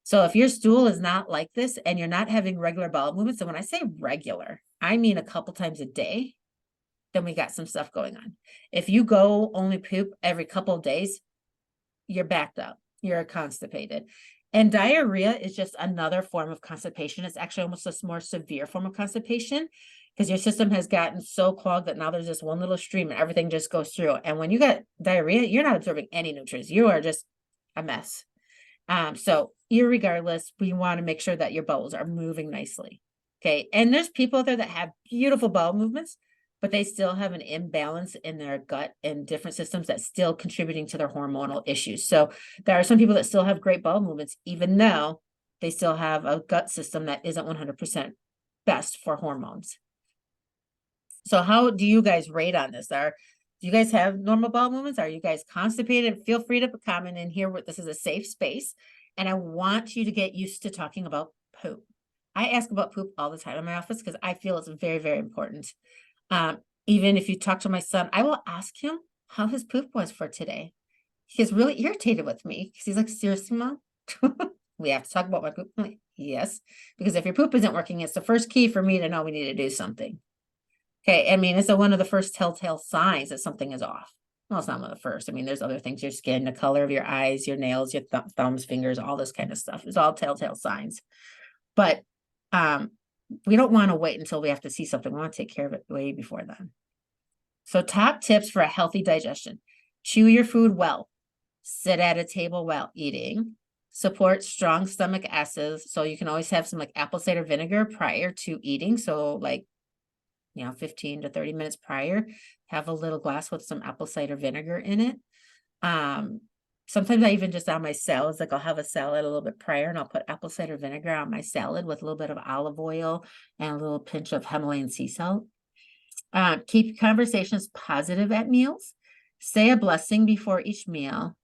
So if your stool is not like this and you're not having regular bowel movements, and when I say regular, I mean a couple times a day, then we got some stuff going on. If you go only poop every couple of days, you're backed up, you're constipated. And diarrhea is just another form of constipation. It's actually almost a more severe form of constipation, because your system has gotten so clogged that now there's this one little stream and everything just goes through. And when you got diarrhea, you're not absorbing any nutrients. You are just a mess. So irregardless, we want to make sure that your bowels are moving nicely. Okay. And there's people out there that have beautiful bowel movements, but they still have an imbalance in their gut and different systems that's still contributing to their hormonal issues. So there are some people that still have great bowel movements, even though they still have a gut system that isn't 100% best for hormones. So how do you guys rate on this? Do you guys have normal bowel movements? Are you guys constipated? Feel free to comment in here. This is a safe space. And I want you to get used to talking about poop. I ask about poop all the time in my office because I feel it's very, very important. Even if you talk to my son, I will ask him how his poop was for today. He gets really irritated with me because he's like, seriously, Mom? We have to talk about my poop. I'm like, yes, because if your poop isn't working, it's the first key for me to know we need to do something. Okay, I mean, it's one of the first telltale signs that something is off. Well, it's not one of the first. I mean, there's other things, your skin, the color of your eyes, your nails, your thumbs, fingers, all this kind of stuff. It's all telltale signs. But we don't want to wait until we have to see something. We want to take care of it way before then. So top tips for a healthy digestion: chew your food well, sit at a table while eating, support strong stomach acids. So you can always have some like apple cider vinegar prior to eating. So like, 15 to 30 minutes prior, have a little glass with some apple cider vinegar in it. Sometimes I even just on my salads, like I'll have a salad a little bit prior and I'll put apple cider vinegar on my salad with a little bit of olive oil and a little pinch of Himalayan sea salt. Keep conversations positive at meals. Say a blessing before each meal.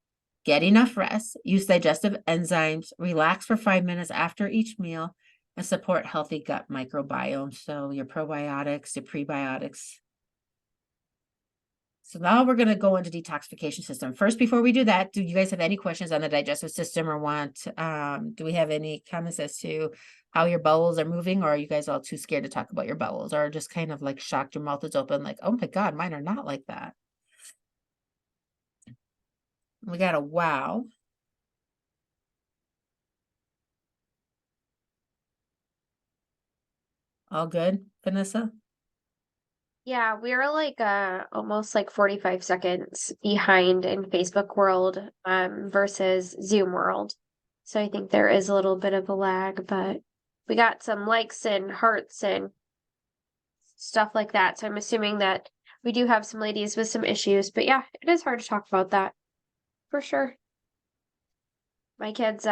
Get enough rest. Use digestive enzymes. Relax for 5 minutes after each meal. And support healthy gut microbiome. So your probiotics, your prebiotics. So now we're going to go into detoxification system. First, before we do that, do you guys have any questions on the digestive system, or do we have any comments as to how your bowels are moving, or are you guys all too scared to talk about your bowels, or just kind of like shocked, your mouth is open like, oh my God, mine are not like that? We got a wow. All good, Vanessa? Yeah, we're like almost like 45 seconds behind in Facebook world versus Zoom world. So I think there is a little bit of a lag, but we got some likes and hearts and stuff like that. So I'm assuming that we do have some ladies with some issues, but yeah, it is hard to talk about that for sure. My kids,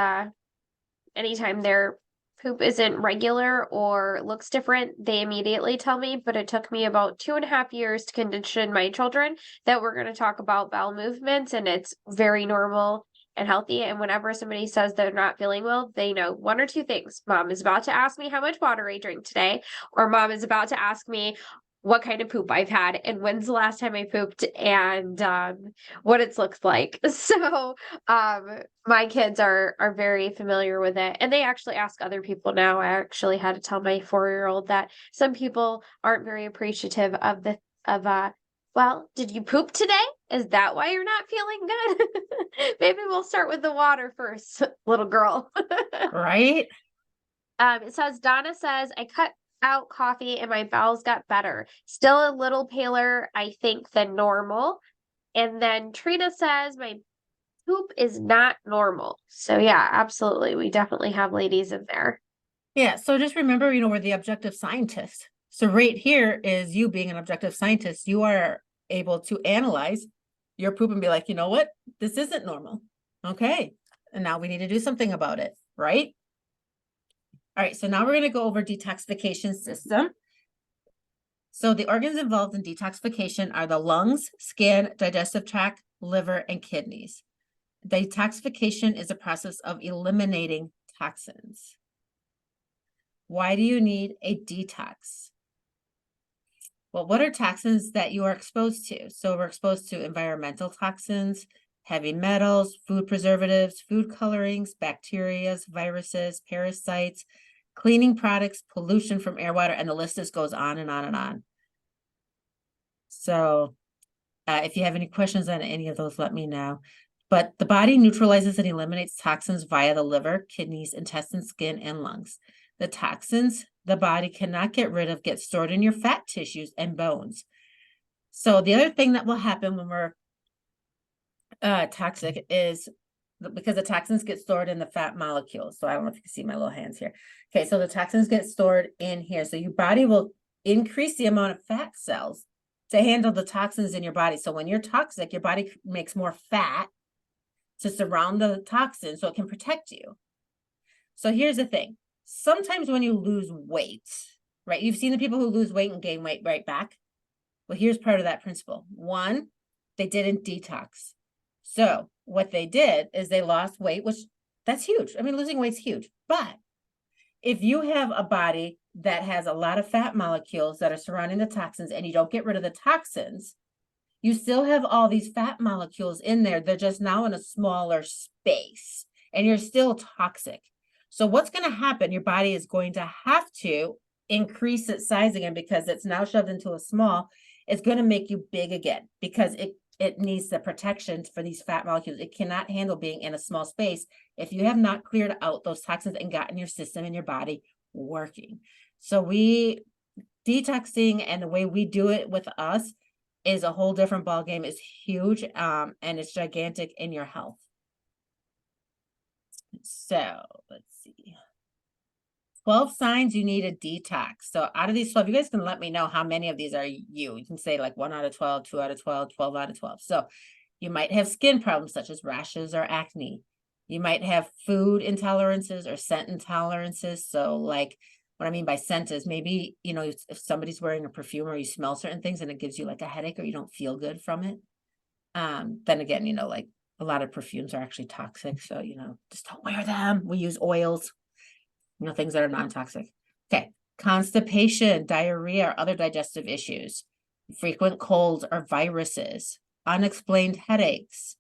anytime their poop isn't regular or looks different, they immediately tell me, but it took me about 2.5 years to condition my children that we're going to talk about bowel movements, and it's very normal and healthy. And whenever somebody says they're not feeling well, they know one or two things. Mom is about to ask me how much water I drink today, or mom is about to ask me what kind of poop I've had and when's the last time I pooped and what it's looked like. So my kids are very familiar with it, and they actually ask other people now. I actually had to tell my 4-year-old that some people aren't very appreciative of well, did you poop today? Is that why you're not feeling good? Maybe we'll start with the water first, little girl. Right? It says, Donna says, I cut out coffee and my bowels got better. Still a little paler, I think, than normal. And then Trina says, my poop is not normal. So yeah, absolutely. We definitely have ladies in there. Yeah. So just remember, we're the objective scientist. So right here is you being an objective scientist. You are able to analyze your poop and be like, you know what? This isn't normal. Okay. And now we need to do something about it. Right? All right. So now we're going to go over detoxification system. So the organs involved in detoxification are the lungs, skin, digestive tract, liver, and kidneys. Detoxification is a process of eliminating toxins. Why do you need a detox? Well, what are toxins that you are exposed to? So we're exposed to environmental toxins, heavy metals, food preservatives, food colorings, bacteria, viruses, parasites, cleaning products, pollution from air, water, and the list just goes on and on and on. So if you have any questions on any of those, let me know. But the body neutralizes and eliminates toxins via the liver, kidneys, intestines, skin, and lungs. The toxins the body cannot get rid of get stored in your fat tissues and bones. So the other thing that will happen when we're toxic is because the toxins get stored in the fat molecules. So I don't know if you can see my little hands here. Okay, so the toxins get stored in here. So your body will increase the amount of fat cells to handle the toxins in your body. So when you're toxic, your body makes more fat to surround the toxin so it can protect you. So here's the thing. Sometimes when you lose weight, right? You've seen the people who lose weight and gain weight right back. Well, here's part of that principle. One, they didn't detox. So what they did is they lost weight, which that's huge. I mean, losing weight's huge. But if you have a body that has a lot of fat molecules that are surrounding the toxins and you don't get rid of the toxins, you still have all these fat molecules in there. They're just now in a smaller space and you're still toxic. So what's going to happen? Your body is going to have to increase its size again because it's now shoved into a small. It's going to make you big again because it needs the protection for these fat molecules. It cannot handle being in a small space if you have not cleared out those toxins and gotten your system and your body working. So detoxing and the way we do it with us is a whole different ballgame. It's huge and it's gigantic in your health. So let's see. 12 signs you need a detox. So out of these 12, you guys can let me know how many of these are you. You can say like 1 out of 12, 2 out of 12, 12 out of 12. So you might have skin problems such as rashes or acne. You might have food intolerances or scent intolerances. So like what I mean by scent is maybe, if somebody's wearing a perfume or you smell certain things and it gives you like a headache or you don't feel good from it. Then again, like a lot of perfumes are actually toxic. So, just don't wear them. We use oils, things that are non-toxic. Okay. Constipation, diarrhea, or other digestive issues, frequent colds or viruses, unexplained headaches,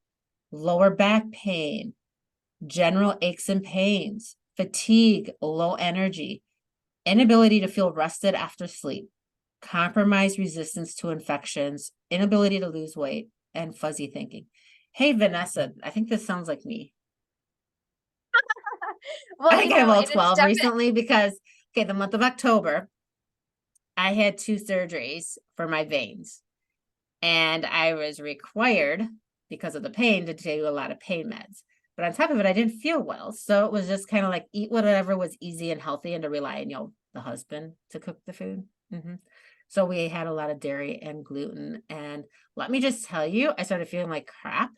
lower back pain, general aches and pains, fatigue, low energy, inability to feel rested after sleep, compromised resistance to infections, inability to lose weight, and fuzzy thinking. Hey, Vanessa, I think this sounds like me. Well, I think I have all 12 recently because, the month of October, I had 2 surgeries for my veins. And I was required, because of the pain, to take a lot of pain meds. But on top of it, I didn't feel well. So it was just kind of like eat whatever was easy and healthy and to rely on, the husband to cook the food. So we had a lot of dairy and gluten. And let me just tell you, I started feeling like crap.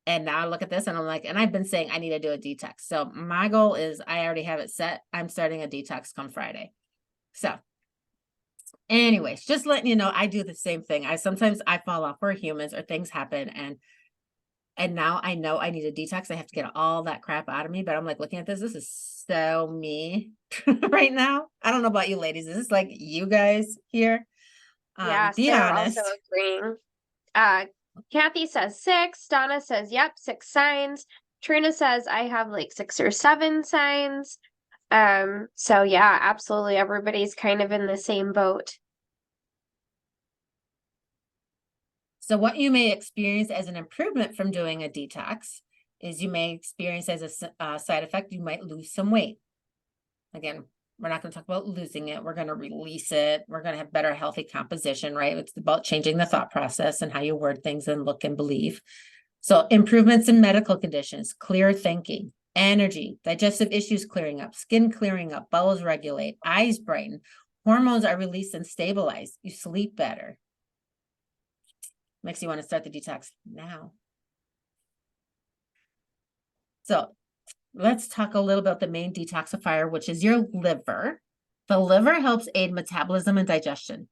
And now I look at this and I'm like, and I've been saying I need to do a detox. So my goal is I already have it set. I'm starting a detox come Friday. So anyways, just letting you know, I do the same thing. Sometimes I fall off. We're humans or things happen. And And now I know I need a detox. I have to get all that crap out of me. But I'm like looking at this. This is so me right now. I don't know about you ladies. Is this like you guys here? Yeah, Be Sarah also honest. agreeing. Kathy says 6. Donna says, yep, 6 signs. Trina says I have like 6 or 7 signs. So yeah, absolutely. Everybody's kind of in the same boat. So what you may experience as an improvement from doing a detox is you may experience as a side effect, you might lose some weight. Again, we're not going to talk about losing it. We're going to release it. We're going to have better healthy composition, right? It's about changing the thought process and how you word things and look and believe. So improvements in medical conditions, clear thinking, energy, digestive issues clearing up, skin clearing up, bowels regulate, eyes brighten, hormones are released and stabilized. You sleep better. Makes you want to start the detox now. So let's talk a little about the main detoxifier, which is your liver. The liver helps aid metabolism and digestion.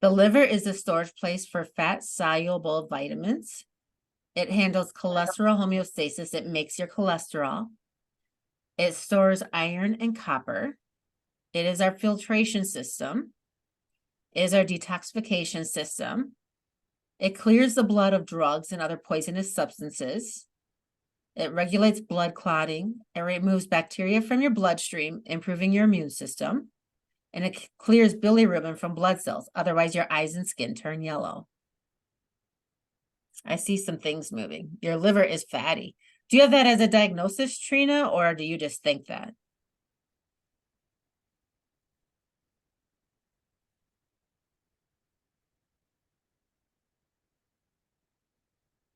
The liver is the storage place for fat-soluble vitamins. It handles cholesterol homeostasis. It makes your cholesterol. It stores iron and copper. It is our filtration system. It is our detoxification system. It clears the blood of drugs and other poisonous substances. It regulates blood clotting. It removes bacteria from your bloodstream, improving your immune system. And it clears bilirubin from blood cells. Otherwise, your eyes and skin turn yellow. I see some things moving. Your liver is fatty. Do you have that as a diagnosis, Trina, or do you just think that?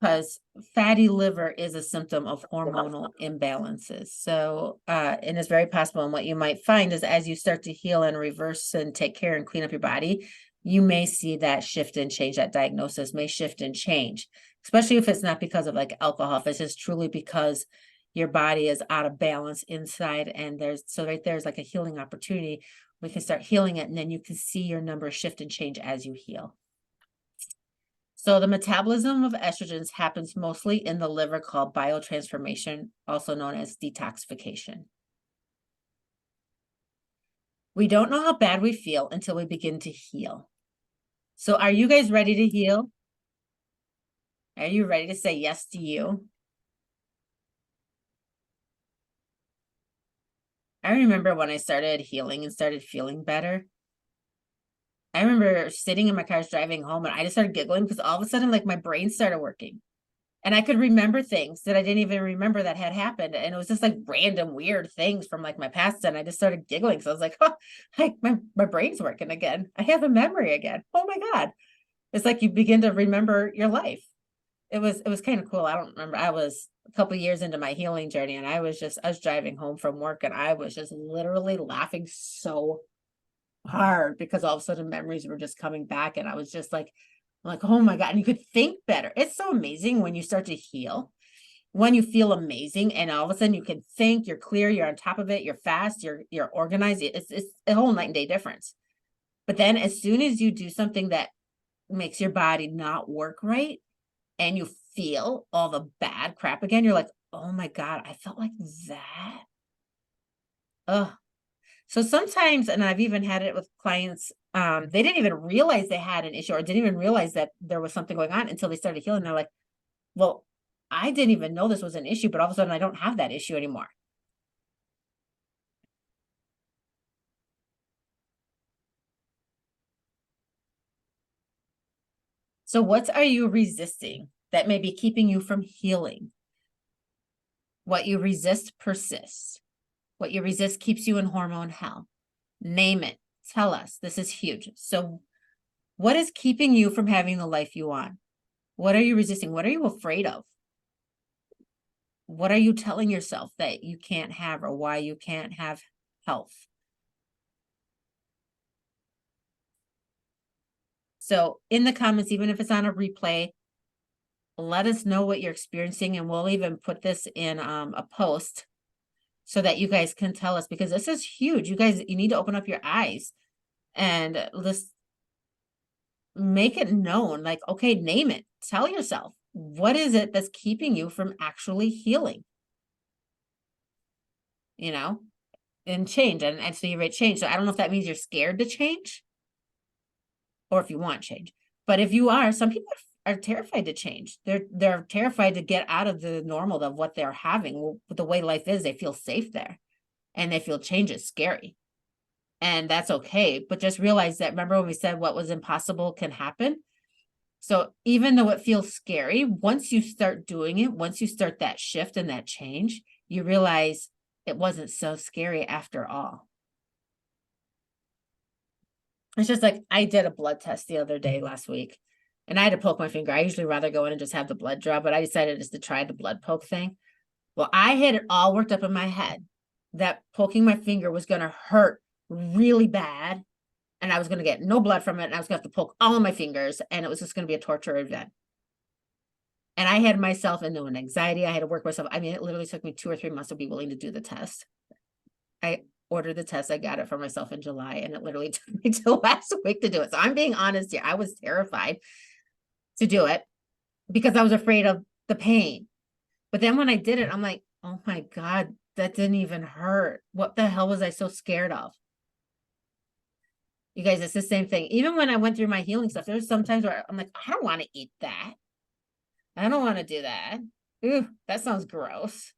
Because fatty liver is a symptom of hormonal imbalances. So, and it's very possible. And what you might find is as you start to heal and reverse and take care and clean up your body, you may see that shift and change. That diagnosis may shift and change, especially if it's not because of like alcohol, if it's just truly because your body is out of balance inside. And so right there's like a healing opportunity. We can start healing it, and then you can see your numbers shift and change as you heal. So the metabolism of estrogens happens mostly in the liver, called biotransformation, also known as detoxification. We don't know how bad we feel until we begin to heal. So are you guys ready to heal? Are you ready to say yes to you? I remember when I started healing and started feeling better. I remember sitting in my car driving home, and I just started giggling because all of a sudden, like, my brain started working. And I could remember things that I didn't even remember that had happened. And it was just like random weird things from like my past. And I just started giggling. So I was like, oh, like my brain's working again. I have a memory again. Oh my God. It's like you begin to remember your life. It was kind of cool. I don't remember. I was a couple of years into my healing journey, and I was driving home from work, and I was just literally laughing so hard because all of a sudden memories were just coming back. And I was just like, oh my God. And you could think better. It's so amazing when you start to heal, when you feel amazing, and all of a sudden you can think, you're clear, you're on top of it, you're fast, you're organized. It's a whole night and day difference. But then as soon as you do something that makes your body not work right, and you feel all the bad crap again, you're like, oh my God, I felt like that. Ugh. So sometimes, and I've even had it with clients, they didn't even realize they had an issue or didn't even realize that there was something going on until they started healing. They're like, well, I didn't even know this was an issue, but all of a sudden I don't have that issue anymore. So what are you resisting that may be keeping you from healing? What you resist persists. What you resist keeps you in hormone hell. Name it. Tell us. This is huge. So what is keeping you from having the life you want? What are you resisting? What are you afraid of? What are you telling yourself that you can't have, or why you can't have health? So in the comments, even if it's on a replay, let us know what you're experiencing, and we'll even put this in a post so that you guys can tell us, because this is huge. You guys, you need to open up your eyes and let's make it known. Like, okay, name it. Tell yourself, what is it that's keeping you from actually healing? You know, and change, and so you rate change. So I don't know if that means you're scared to change or if you want change. But if you are, some people are terrified to change. They're terrified to get out of the normal of what they're having. The way life is, they feel safe there and they feel change is scary. And that's okay. But just realize that, remember when we said what was impossible can happen? So even though it feels scary, once you start doing it, once you start that shift and that change, you realize it wasn't so scary after all. It's just like, I did a blood test the other day last week and I had to poke my finger. I usually rather go in and just have the blood draw, but I decided just to try the blood poke thing. Well, I had it all worked up in my head that poking my finger was going to hurt really bad and I was going to get no blood from it. And I was going to have to poke all of my fingers and it was just going to be a torture event. And I had myself into an anxiety. I had to work myself. I mean, it literally took me 2 or 3 months to be willing to do the test. I ordered the test. I got it for myself in July and it literally took me till last week to do it. So I'm being honest here. I was terrified to do it because I was afraid of the pain. But then when I did it, I'm like, oh my God, that didn't even hurt. What the hell was I so scared of? You guys, it's the same thing. Even when I went through my healing stuff, there's sometimes where I'm like, I don't want to eat that. I don't want to do that. Ooh, that sounds gross.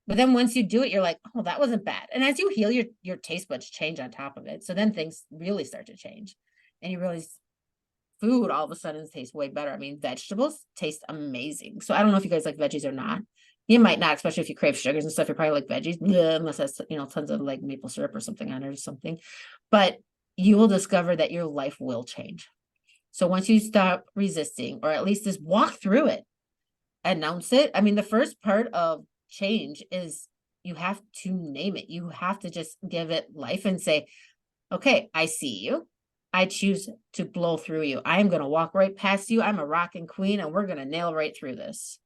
But then once you do it, you're like, oh, that wasn't bad. And as you heal, your taste buds change on top of it. So then things really start to change. And you realize food all of a sudden tastes way better. I mean, vegetables taste amazing. So I don't know if you guys like veggies or not. You might not, especially if you crave sugars and stuff. You probably like veggies, unless that's, tons of like maple syrup or something on it or something. But you will discover that your life will change. So once you stop resisting, or at least just walk through it, announce it. I mean, the first part of change is you have to name it. You have to just give it life and say, okay, I see you. I choose to blow through you. I am going to walk right past you. I'm a Rockyn queen and we're going to nail right through this.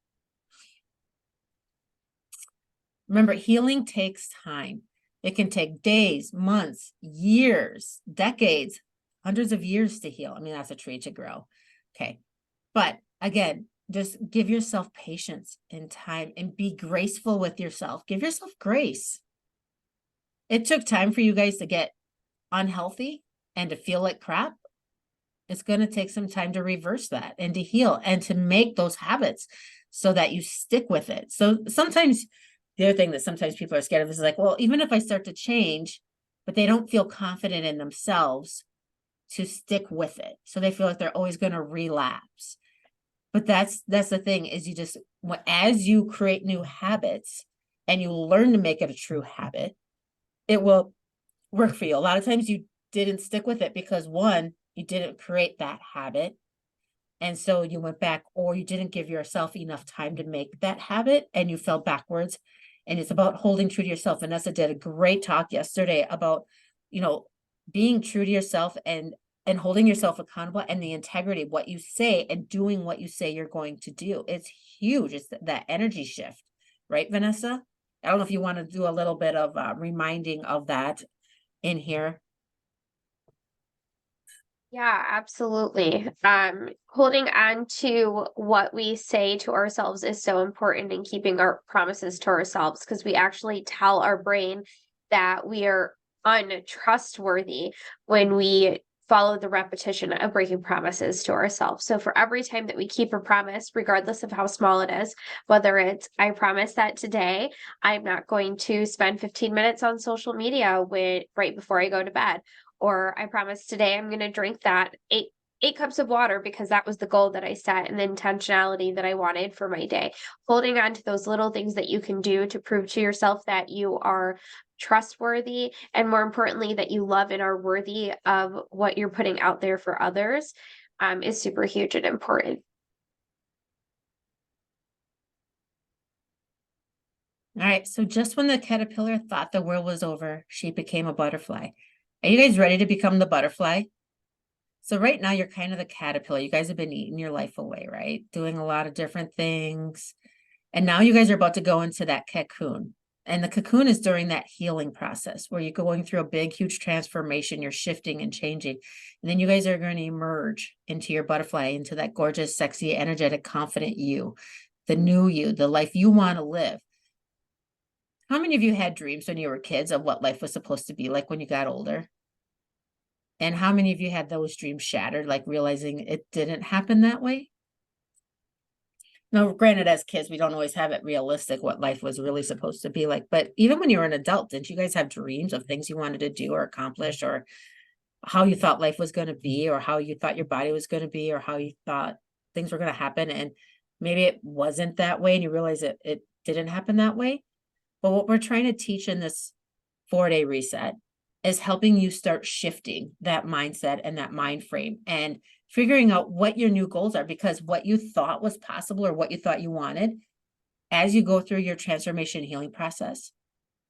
Remember, healing takes time. It can take days, months, years, decades, hundreds of years to heal. I mean, that's a tree to grow. Okay. But again, just give yourself patience and time and be graceful with yourself. Give yourself grace. It took time for you guys to get unhealthy and to feel like crap. It's going to take some time to reverse that and to heal and to make those habits so that you stick with it. So sometimes the other thing that sometimes people are scared of is like, well, even if I start to change, but they don't feel confident in themselves to stick with it. So they feel like they're always going to relapse. But that's the thing is you just, as you create new habits and you learn to make it a true habit, it will work for you. A lot of times you didn't stick with it because one, you didn't create that habit. And so you went back, or you didn't give yourself enough time to make that habit and you fell backwards. And it's about holding true to yourself. Vanessa did a great talk yesterday about, being true to yourself and holding yourself accountable and the integrity of what you say and doing what you say you're going to do. It's huge. It's that energy shift, right, Vanessa? I don't know if you want to do a little bit of reminding of that in here. Yeah, absolutely. Holding on to what we say to ourselves is so important in keeping our promises to ourselves because we actually tell our brain that we are untrustworthy when we follow the repetition of breaking promises to ourselves. So for every time that we keep a promise, regardless of how small it is, whether it's, I promise that today I'm not going to spend 15 minutes on social media right before I go to bed, or I promise today I'm going to drink that eight cups of water because that was the goal that I set and the intentionality that I wanted for my day. Holding on to those little things that you can do to prove to yourself that you are trustworthy and, more importantly, that you love and are worthy of what you're putting out there for others is super huge and important. All right. So just when the caterpillar thought the world was over, she became a butterfly. Are you guys ready to become the butterfly? So right now you're kind of the caterpillar. You guys have been eating your life away, right? Doing a lot of different things. And now you guys are about to go into that cocoon. And the cocoon is during that healing process where you're going through a big, huge transformation. You're shifting and changing. And then you guys are going to emerge into your butterfly, into that gorgeous, sexy, energetic, confident you, the new you, the life you want to live. How many of you had dreams when you were kids of what life was supposed to be like when you got older? And how many of you had those dreams shattered, like realizing it didn't happen that way? Now, granted, as kids, we don't always have it realistic what life was really supposed to be like. But even when you were an adult, didn't you guys have dreams of things you wanted to do or accomplish, or how you thought life was going to be, or how you thought your body was going to be, or how you thought things were going to happen? And maybe it wasn't that way and you realize it didn't happen that way. But what we're trying to teach in this 4-day reset is helping you start shifting that mindset and that mind frame and figuring out what your new goals are, because what you thought was possible or what you thought you wanted, as you go through your transformation healing process,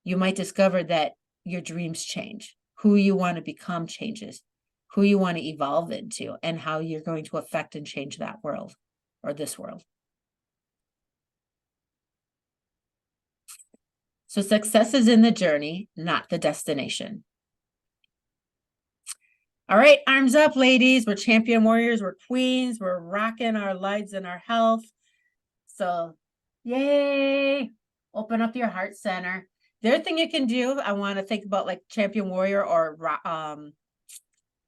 you might discover that your dreams change. Who you want to become changes, who you want to evolve into, and how you're going to affect and change that world or this world. So success is in the journey, not the destination. All right, arms up, ladies. We're champion warriors. We're queens. We're rocking our lives and our health. So, yay. Open up your heart center. The other thing you can do, I want to think about like champion warrior or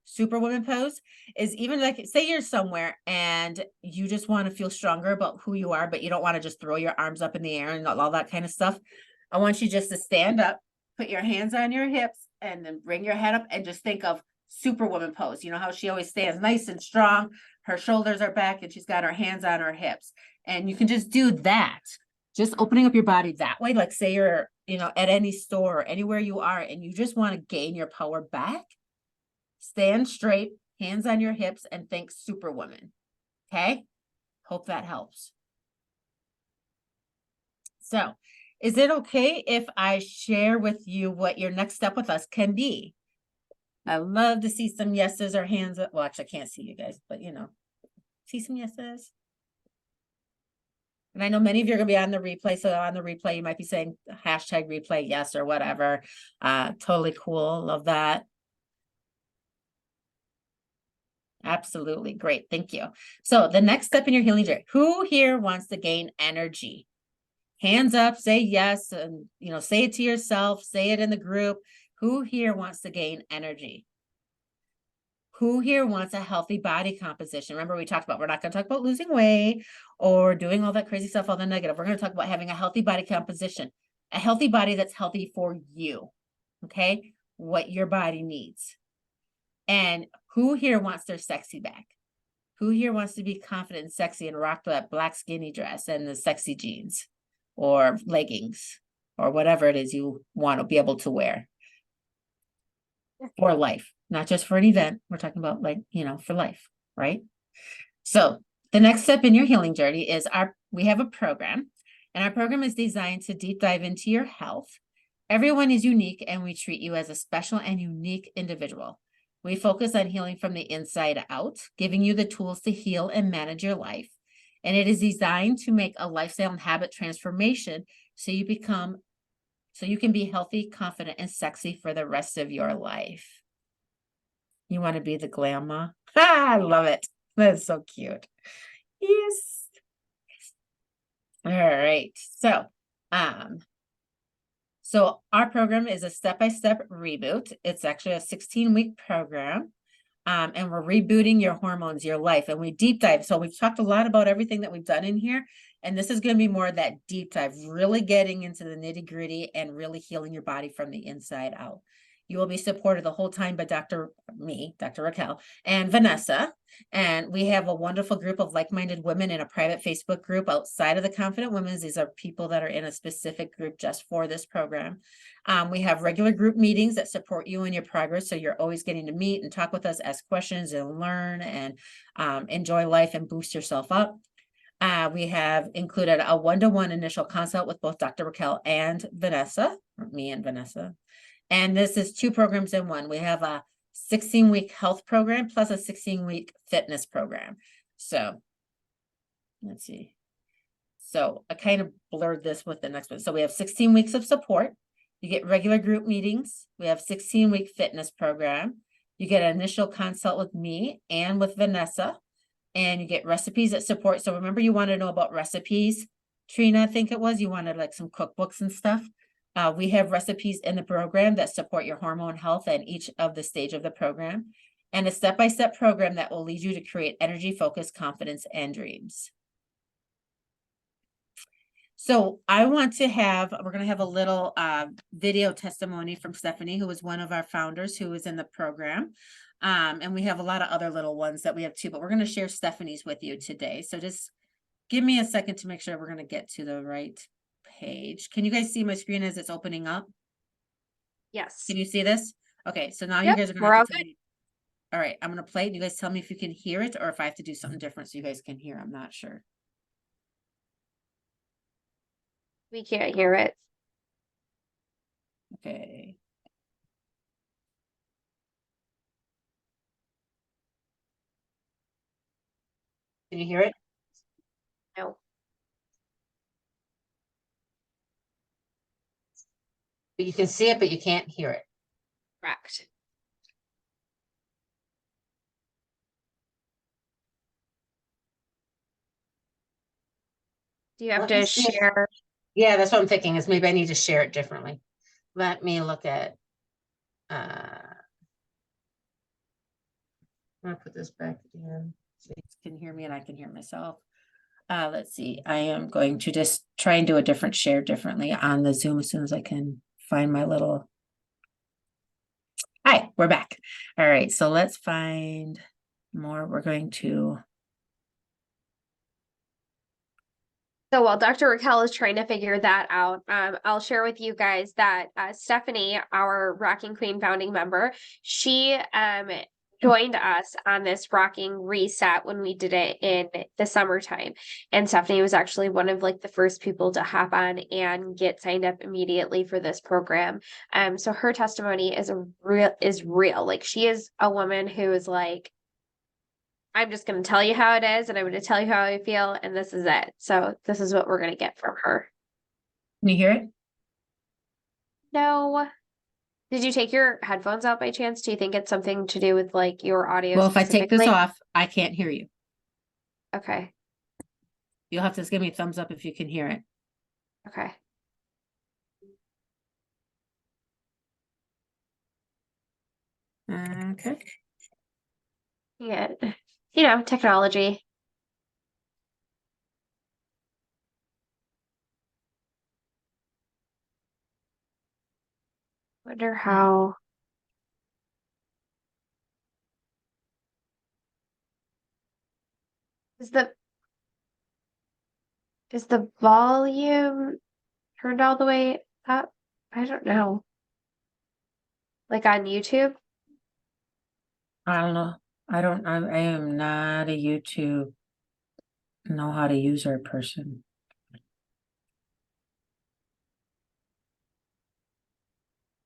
superwoman pose, is even like, say you're somewhere and you just want to feel stronger about who you are, but you don't want to just throw your arms up in the air and all that kind of stuff. I want you just to stand up, put your hands on your hips, and then bring your head up and just think of superwoman pose. You know how she always stands nice and strong, her shoulders are back, and she's got her hands on her hips. And you can just do that, just opening up your body that way. Like say you're, at any store or anywhere you are, and you just want to gain your power back. Stand straight, hands on your hips, and think superwoman. Okay? Hope that helps. So, is it okay if I share with you what your next step with us can be? I love to see some yeses or hands up. Well, actually, I can't see you guys, but see some yeses. And I know many of you are going to be on the replay. So on the replay, you might be saying hashtag replay yes or whatever. Totally cool. Love that. Absolutely. Great. Thank you. So the next step in your healing journey, who here wants to gain energy? Hands up, say yes, and say it to yourself, say it in the group. Who here wants to gain energy? Who here wants a healthy body composition? Remember, we talked about, we're not going to talk about losing weight or doing all that crazy stuff, all the negative. We're going to talk about having a healthy body composition, a healthy body that's healthy for you. Okay. What your body needs. And who here wants their sexy back? Who here wants to be confident and sexy and rock that black skinny dress and the sexy jeans or leggings or whatever it is you want to be able to wear for life, not just for an event. We're talking about for life, right? So the next step in your healing journey is we have a program, and our program is designed to deep dive into your health. Everyone is unique, and we treat you as a special and unique individual. We focus on healing from the inside out, giving you the tools to heal and manage your life. And it is designed to make a lifestyle and habit transformation so you can be healthy, confident, and sexy for the rest of your life. You want to be the glam ma? I love it. That's so cute. Yes. All right. So our program is a step-by-step reboot. It's actually a 16-week program. And we're rebooting your hormones, your life, and we deep dive. So we've talked a lot about everything that we've done in here. And this is going to be more of that deep dive, really getting into the nitty-gritty and really healing your body from the inside out. You will be supported the whole time by Dr. Raquel, and Vanessa. And we have a wonderful group of like-minded women in a private Facebook group outside of the Confident Women's. These are people that are in a specific group just for this program. We have regular group meetings that support you in your progress. So you're always getting to meet and talk with us, ask questions and learn and enjoy life and boost yourself up. We have included a one-to-one initial consult with both Dr. Raquel and Vanessa, or me and Vanessa. And this is 2 programs in one. We have a 16-week health program plus a 16-week fitness program. So let's see. So I kind of blurred this with the next one. So we have 16 weeks of support. You get regular group meetings. We have 16-week fitness program. You get an initial consult with me and with Vanessa, and you get recipes that support. So remember, you want to know about recipes, Trina, I think it was, you wanted like some cookbooks and stuff. We have recipes in the program that support your hormone health and each of the stage of the program, and a step-by-step program that will lead you to create energy, focus, confidence, and dreams. So I want to have, we're going to have a little video testimony from Stephanie, who was one of our founders who was in the program. And we have a lot of other little ones that we have too, but we're going to share Stephanie's with you today. So just give me a second to make sure we're going to get to the right page. Can you guys see my screen as it's opening up? Yes. Can you see this? Okay, so now you Yep, guys are going we're to all have to tell me. All right, I'm going to play it. You guys tell me if you can hear it or if I have to do something different so you guys can hear. I'm not sure. We can't hear it. Okay. Can you hear it? No. But you can see it, but you can't hear it. Correct. Do you have Let me to see if- share? Yeah, that's what I'm thinking, is maybe I need to share it differently. Let me look at, I'm gonna put this back in. So you can hear me and I can hear myself. Let's see, I am going to just try and do a different share differently on the Zoom as soon as I can find my little. Hi, we're back. All right, so let's find more. We're going to. So while Dr. Raquel is trying to figure that out, I'll share with you guys that Stephanie, our Rocking Queen founding member, she joined us on this Rocking Reset when we did it in the summertime. And Stephanie was actually one of like the first people to hop on and get signed up immediately for this program. So her testimony is real. Like she is a woman who is like, I'm just going to tell you how it is, and I'm going to tell you how I feel, and this is it. So this is what we're going to get from her. Can you hear it? No. Did you take your headphones out by chance? Do you think it's something to do with like your audio Well, if I take this specifically? off, I can't hear you. Okay. You'll have to just give me a thumbs up if you can hear it. Okay. Okay. Yeah. You know, technology. Wonder how. Is the volume turned all the way up? I don't know. Like on YouTube? I don't know. I am not a YouTube know how to use our person.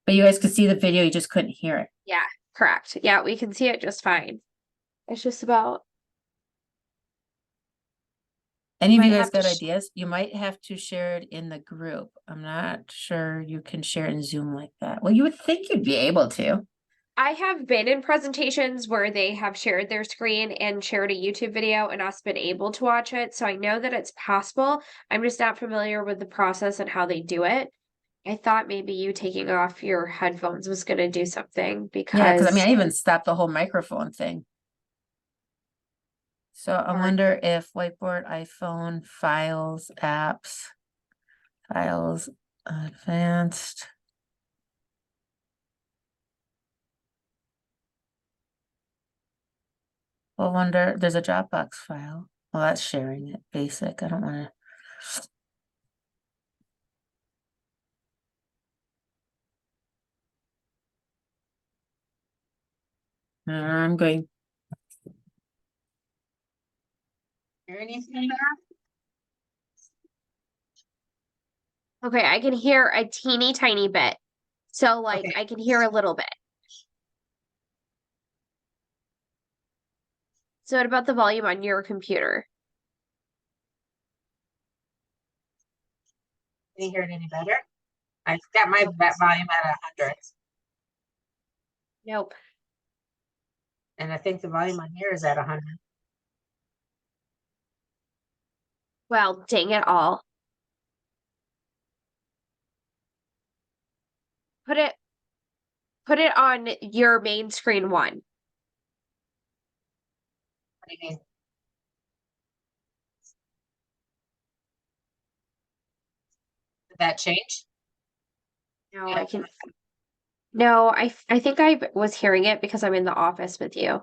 But you guys could see the video, you just couldn't hear it. Yeah, correct. Yeah, we can see it just fine. It's just about. Any of Might you guys have to got ideas? You might have to share it in the group. I'm not sure you can share in Zoom like that. Well, you would think you'd be able to. I have been in presentations where they have shared their screen and shared a YouTube video and us been able to watch it. So I know that it's possible. I'm just not familiar with the process and how they do it. I thought maybe you taking off your headphones was going to do something Yeah, because I because mean, I even stopped the whole microphone thing. So I wonder if whiteboard, iPhone, files, apps, files, advanced. Well, wonder, there's a Dropbox file. Well, that's sharing it, basic. I don't want to. I'm going. Hear anything? okay, I can hear a teeny tiny bit. So like Okay. I can hear a little bit. So what about the volume on your computer? Can you hear it any better? I've got my volume at 100. Nope. And I think the volume on here is at 100. Well, dang it all. Put it on your main screen one. What do you mean? Did that change? No, Yeah. I can. No, I think I was hearing it because I'm in the office with you.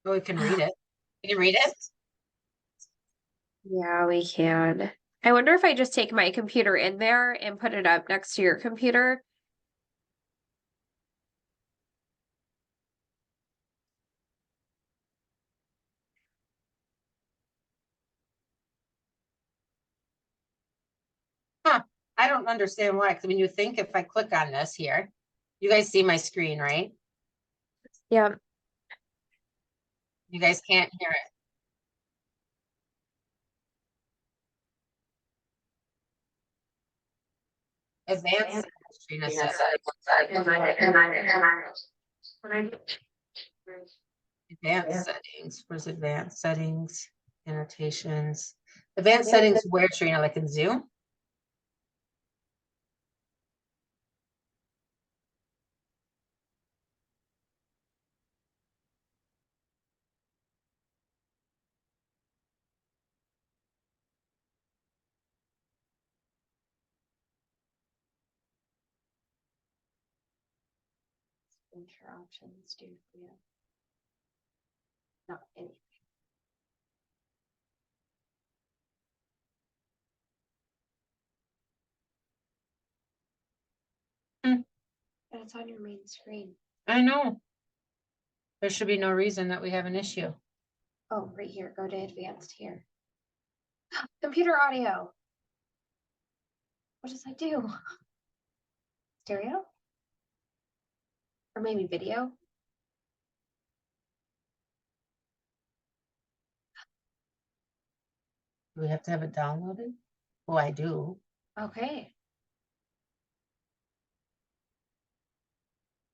Oh, we can read it. You can read it? Yeah, we can. I wonder if I just take my computer in there and put it up next to your computer. Huh. I don't understand why. Because when you think if I click on this here, you guys see my screen, right? Yeah. You guys can't hear it. Advanced Trina said. Advanced settings. Where's advanced settings? Annotations. Advanced settings where, Trina? Like in Zoom? Enter options, do yeah. Not anything. Hmm. But it's on your main screen. I know. There should be no reason that we have an issue. Oh, right here. Go to advanced here. Computer audio. What does that do? Stereo? Or maybe video? Do we have to have it downloaded? Oh, I do. Okay.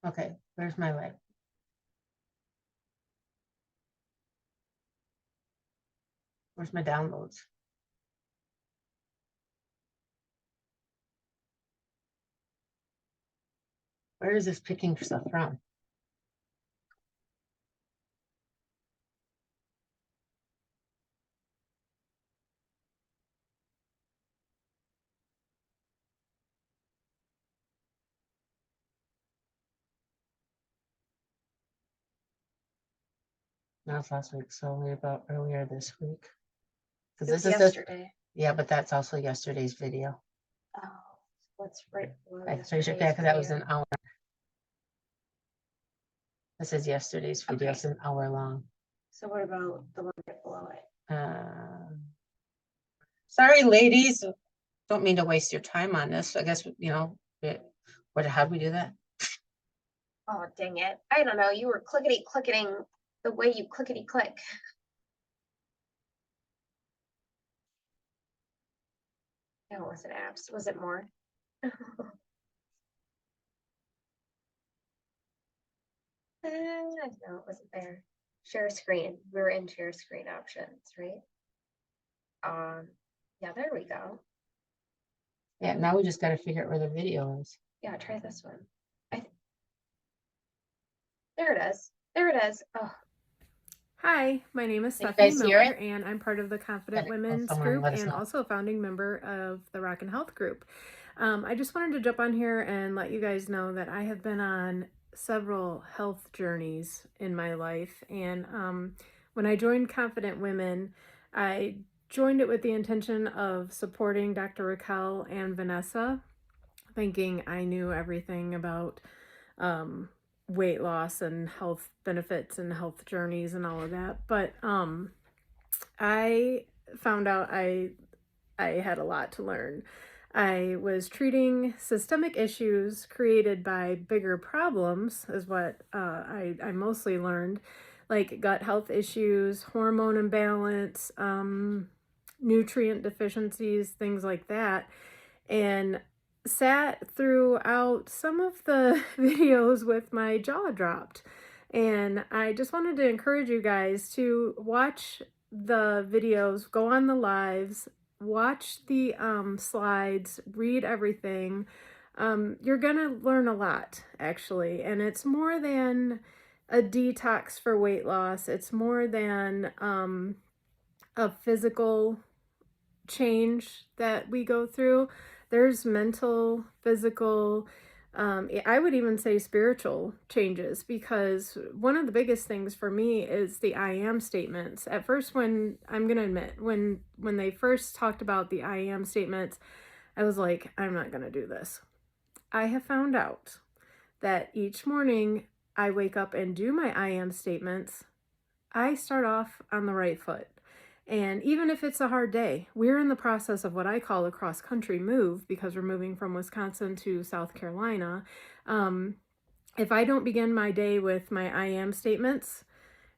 Okay, where's my light? Where's my downloads? Where is this picking stuff from? Not last week, so only about earlier this week. Because this is yesterday. Yeah, but that's also yesterday's video. Oh, what's right below I yesterday's because that was video? an hour. This is yesterday's video. It's an hour long. So what about the one right below it? Sorry, ladies. Don't mean to waste your time on this. I guess, how do we do that? Oh, dang it. I don't know. You were clickety-clicking the way you clickety-click. No, it wasn't apps. Was it more? No, it wasn't there. Share screen. We were in share screen options, right? Yeah, there we go. Yeah, now we just got to figure out where the video is. Yeah, try this one. There it is. There it is. Oh, Hi, my name is Can you Stephanie guys hear Miller, it? and I'm part of the Confident Gotta go Women's somewhere and group let us and know. also a founding member of the Rockyn Health group. I just wanted to jump on here and let you guys know that I have been on several health journeys in my life. And when I joined Confident Women, I joined it with the intention of supporting Dr. Raquel and Vanessa, thinking I knew everything about weight loss and health benefits and health journeys and all of that. But I found out I had a lot to learn. I was treating systemic issues created by bigger problems, is what I mostly learned, like gut health issues, hormone imbalance, nutrient deficiencies, things like that. And sat throughout some of the videos with my jaw dropped. And I just wanted to encourage you guys to watch the videos, go on the lives, watch the slides, read everything. You're gonna learn a lot, actually, and it's more than a detox for weight loss. It's more than a physical change that we go through. There's mental, physical, I would even say spiritual changes, because one of the biggest things for me is the I am statements. At first, when I'm going to admit, when they first talked about the I am statements, I was like, I'm not going to do this. I have found out that each morning I wake up and do my I am statements, I start off on the right foot. And even if it's a hard day, we're in the process of what I call a cross-country move, because we're moving from Wisconsin to South Carolina. If I don't begin my day with my I am statements,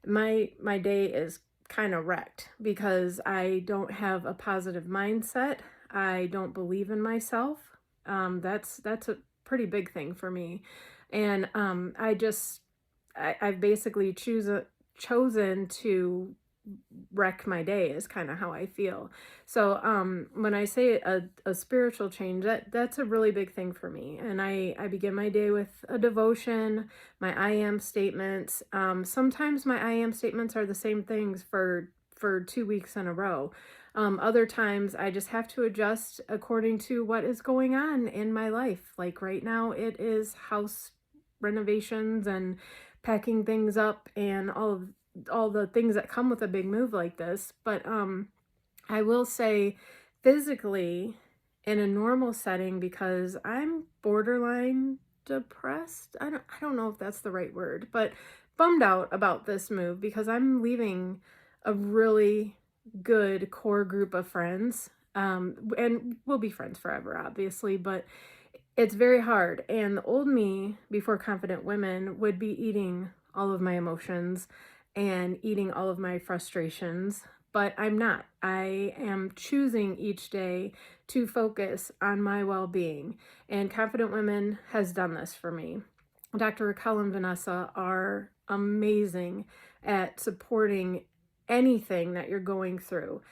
my day is kind of wrecked, because I don't have a positive mindset. I don't believe in myself. That's a pretty big thing for me. And I've basically chosen to wreck my day, is kind of how I feel. So when I say a spiritual change, that's a really big thing for me. And I begin my day with a devotion, my I am statements. Sometimes my I am statements are the same things for 2 weeks in a row. Other times I just have to adjust according to what is going on in my life. Like right now, it is house renovations and packing things up and all the things that come with a big move like this. But I will say, physically, in a normal setting, because I'm borderline depressed. I don't know if that's the right word, but bummed out about this move, because I'm leaving a really good core group of friends. And we'll be friends forever, obviously, but it's very hard. And the old me before Confident Women would be eating all of my emotions and eating all of my frustrations, but I'm not. I am choosing each day to focus on my well-being, and Confident Women has done this for me. Dr. Raquel and Vanessa are amazing at supporting anything that you're going through.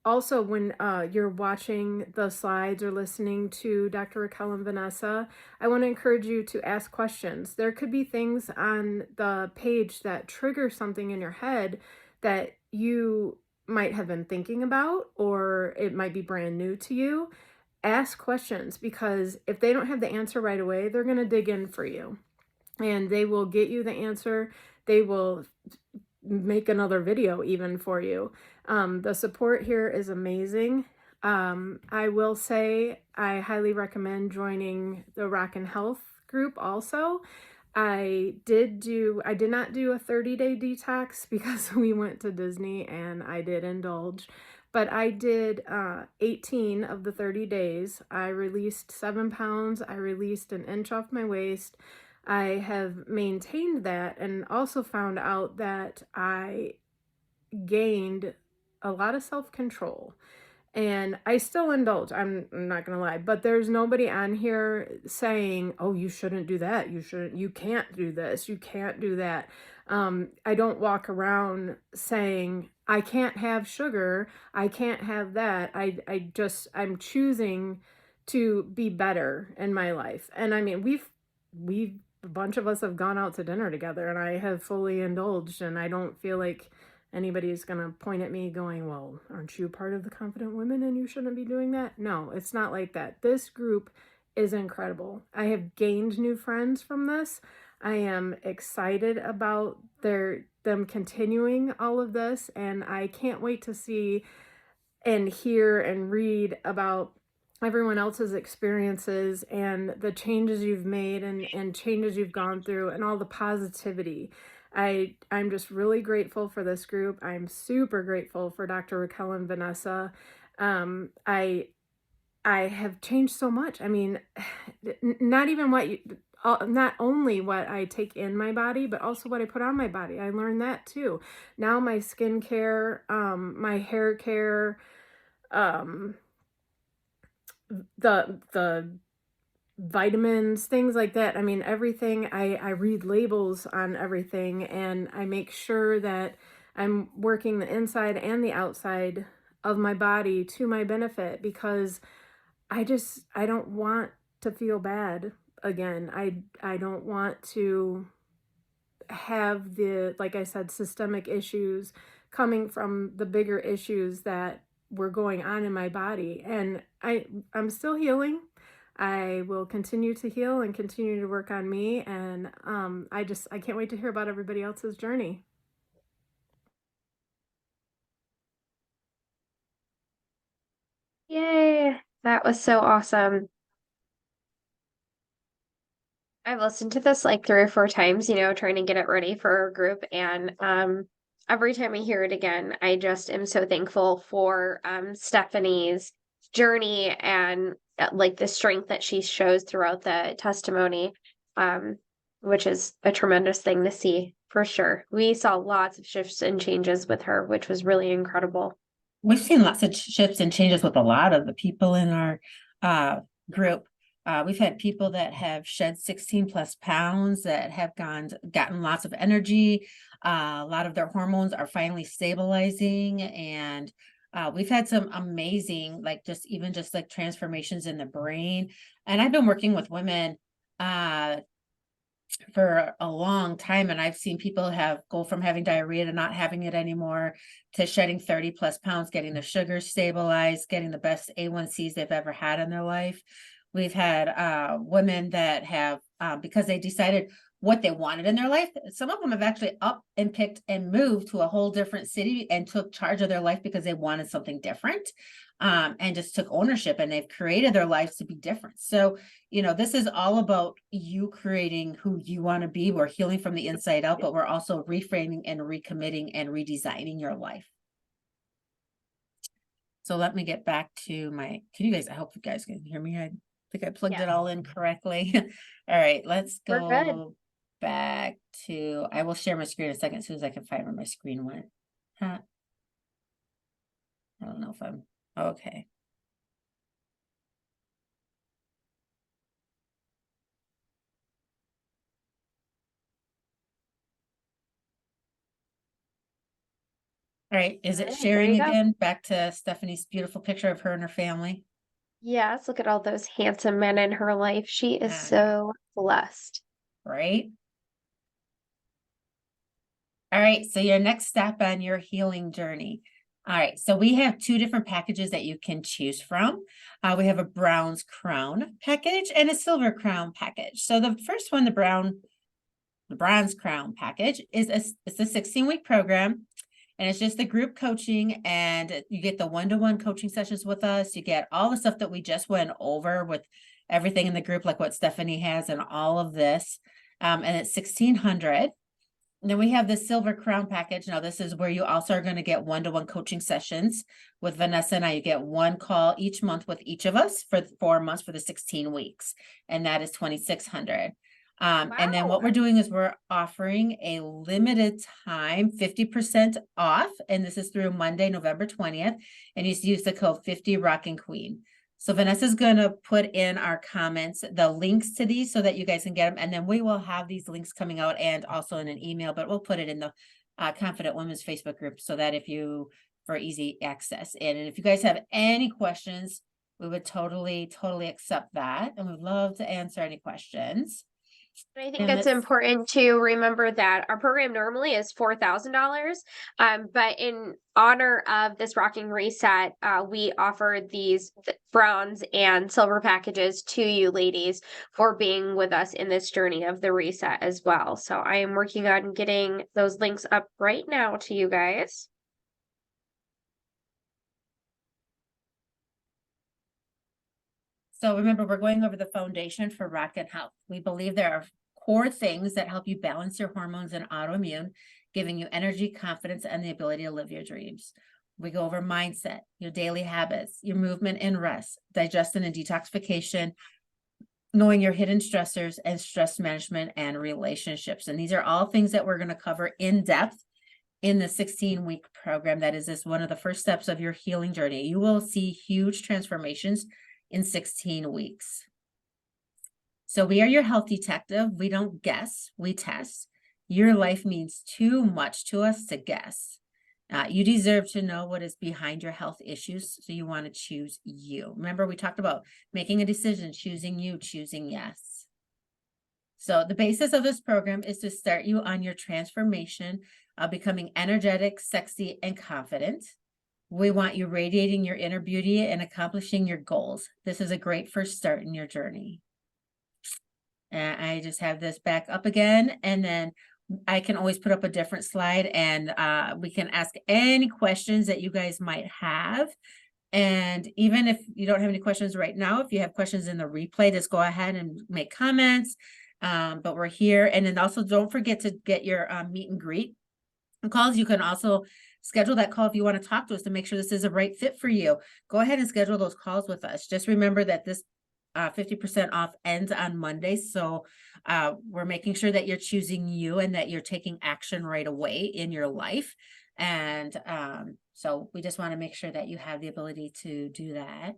Also, when you're watching the slides or listening to Dr. Raquel and Vanessa, I want to encourage you to ask questions. There could be things on the page that trigger something in your head that you might have been thinking about, or it might be brand new to you. Ask questions, because if they don't have the answer right away, they're going to dig in for you, and they will get you the answer. They will make another video even for you. The support here is amazing. I will say I highly recommend joining the Rockyn Health group also. I did not do a 30-day detox because we went to Disney and I did indulge, but I did 18 of the 30 days. I released 7 pounds. I released an inch off my waist. I have maintained that, and also found out that I gained a lot of self-control. And I still indulge, I'm not gonna lie, but there's nobody on here saying, oh, you shouldn't do that, you can't do this, you can't do that. I don't walk around saying, I can't have sugar, I can't have that. I'm choosing to be better in my life. And I mean, a bunch of us have gone out to dinner together, and I have fully indulged, and I don't feel like anybody's gonna point at me going, well, aren't you part of the Confident Women and you shouldn't be doing that? No, it's not like that. This group is incredible. I have gained new friends from this. I am excited about them continuing all of this, and I can't wait to see and hear and read about everyone else's experiences and the changes you've made and changes you've gone through and all the positivity. I'm just really grateful for this group. I'm super grateful for Dr. Raquel and Vanessa. I have changed so much. I mean, not even what you, not only what I take in my body, but also what I put on my body. I learned that too. Now my skincare, my hair care, um, the vitamins, things like that. I mean, everything, I read labels on everything, and I make sure that I'm working the inside and the outside of my body to my benefit, because I don't want to feel bad again. I don't want to have the, like I said, systemic issues coming from the bigger issues that were going on in my body. And I'm still healing. I will continue to heal and continue to work on me. And I can't wait to hear about everybody else's journey. Yay. That was so awesome. I've listened to this like 3 or 4 times, trying to get it ready for our group, and every time I hear it again, I just am so thankful for Stephanie's journey and like the strength that she shows throughout the testimony, um, which is a tremendous thing to see for sure. We saw lots of shifts and changes with her, which was really incredible. We've seen lots of shifts and changes with a lot of the people in our group. We've had people that have shed 16 plus pounds, that have gotten lots of energy. A lot of their hormones are finally stabilizing, and we've had some amazing, like just like transformations in the brain. And I've been working with women for a long time, and I've seen people go from having diarrhea to not having it anymore, to shedding 30 plus pounds, getting the sugars stabilized, getting the best A1Cs they've ever had in their life. We've had women that have, because they decided what they wanted in their life. Some of them have actually up and picked and moved to a whole different city and took charge of their life because they wanted something different, and just took ownership, and they've created their lives to be different. So, this is all about you creating who you want to be. We're healing from the inside out, but we're also reframing and recommitting and redesigning your life. So let me get back to I hope you guys can hear me. I think I plugged it all in correctly. All right, let's We're good. go back to, I will share my screen in a second as soon as I can find where my screen went. I don't know if I'm, okay. All right, is it All right, there sharing you go. again? Back to Stephanie's beautiful picture of her and her family. Yes, look at all those handsome men in her life. She is so blessed. Right? All right, so your next step on your healing journey. All right, so we have 2 different packages that you can choose from. We have a bronze crown package and a silver crown package. So the first one, the bronze crown package, it's a 16-week program, and it's just the group coaching, and you get the one-to-one coaching sessions with us. You get all the stuff that we just went over with everything in the group, like what Stephanie has and all of this. And it's $1,600. And then we have the silver crown package. Now, this is where you also are going to get one-to-one coaching sessions with Vanessa and I. You get 1 call each month with each of us for 4 months for the 16 weeks. And that is $2,600. And then what we're doing is we're offering a limited time 50% off. And this is through Monday, November 20th. And you use the code 50 Rockyn Queen. So Vanessa's going to put in our comments the links to these so that you guys can get them. And then we will have these links coming out and also in an email, but we'll put it in the Confident Women's Facebook group so that for easy access. And if you guys have any questions, we would totally accept that. And we'd love to answer any questions. I think it's important to remember that our program normally is $4,000, but in honor of this Rockyn Reset, we offer these bronze and silver packages to you ladies for being with us in this journey of the reset as well. So I am working on getting those links up right now to you guys. So remember, we're going over the foundation for Rockyn Health. We believe there are core things that help you balance your hormones and autoimmune, giving you energy, confidence, and the ability to live your dreams. We go over mindset, your daily habits, your movement and rest, digestion and detoxification, knowing your hidden stressors, and stress management and relationships. And these are all things that we're going to cover in depth in the 16-week program. That is one of the first steps of your healing journey. You will see huge transformations in 16 weeks. So we are your health detective. We don't guess, we test. Your life means too much to us to guess. You deserve to know what is behind your health issues, so you want to choose you. Remember, we talked about making a decision, choosing you, choosing yes. So the basis of this program is to start you on your transformation of becoming energetic, sexy, and confident. We want you radiating your inner beauty and accomplishing your goals. This is a great first start in your journey. And I just have this back up again, and then I can always put up a different slide, and we can ask any questions that you guys might have. And even if you don't have any questions right now, if you have questions in the replay, just go ahead and make comments. But we're here. And then also don't forget to get your meet and greet calls. You can also schedule that call if you want to talk to us to make sure this is a right fit for you. Go ahead and schedule those calls with us. Just remember that this 50% off ends on Monday. So we're making sure that you're choosing you and that you're taking action right away in your life. And so we just want to make sure that you have the ability to do that.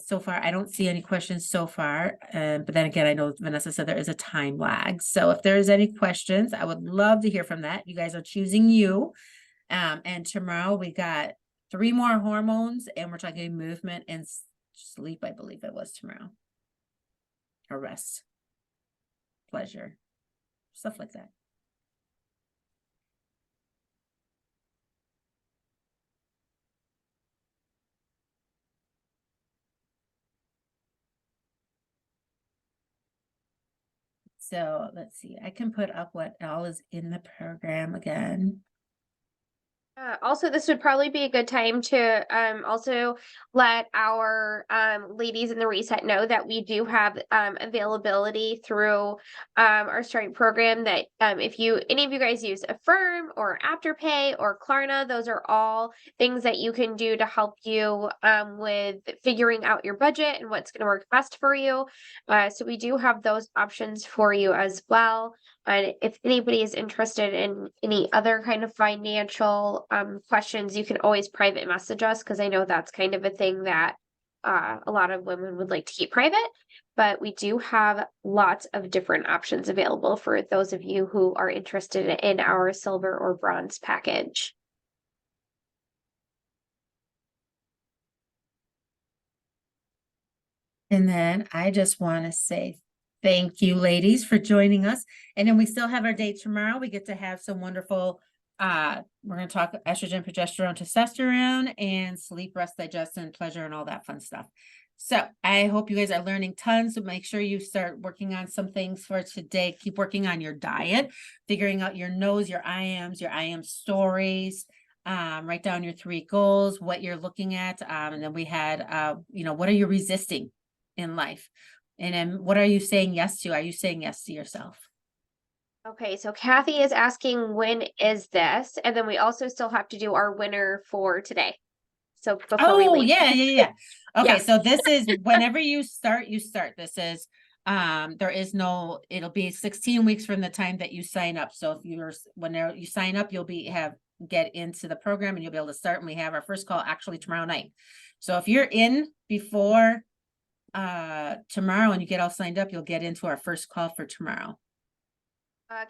So far, I don't see any questions so far. But then again, I know Vanessa said there is a time lag. So if there's any questions, I would love to hear from that. You guys are choosing you. And tomorrow we got 3 more hormones, and we're talking movement and sleep, I believe it was tomorrow. Or rest, pleasure, stuff like that. So let's see, I can put up what all is in the program again. Also, this would probably be a good time to also let our ladies in the reset know that we do have availability through our starting program. That if any of you guys use Affirm or Afterpay or Klarna, those are all things that you can do to help you with figuring out your budget and what's going to work best for you. So we do have those options for you as well. And if anybody is interested in any other kind of financial questions, you can always private message us, because I know that's kind of a thing that a lot of women would like to keep private. But we do have lots of different options available for those of you who are interested in our silver or bronze package. And then I just want to say thank you, ladies, for joining us. And then we still have our date tomorrow. We get to have some wonderful, we're going to talk estrogen, progesterone, testosterone, and sleep, rest, digestion, pleasure, and all that fun stuff. So I hope you guys are learning tons. So make sure you start working on some things for today. Keep working on your diet, figuring out your no's, your I am stories. Write down your 3 goals, what you're looking at. And then we had, what are you resisting in life? And then what are you saying yes to? Are you saying yes to yourself? Okay, so Kathy is asking, when is this? And then we also still have to do our winner for today. So before we leave. Yeah. Okay, Yeah. so this is whenever you start. This is there is no, it'll be 16 weeks from the time that you sign up. So if you sign up, you'll get into the program and you'll be able to start. And we have our first call actually tomorrow night. So if you're in before tomorrow and you get all signed up, you'll get into our first call for tomorrow.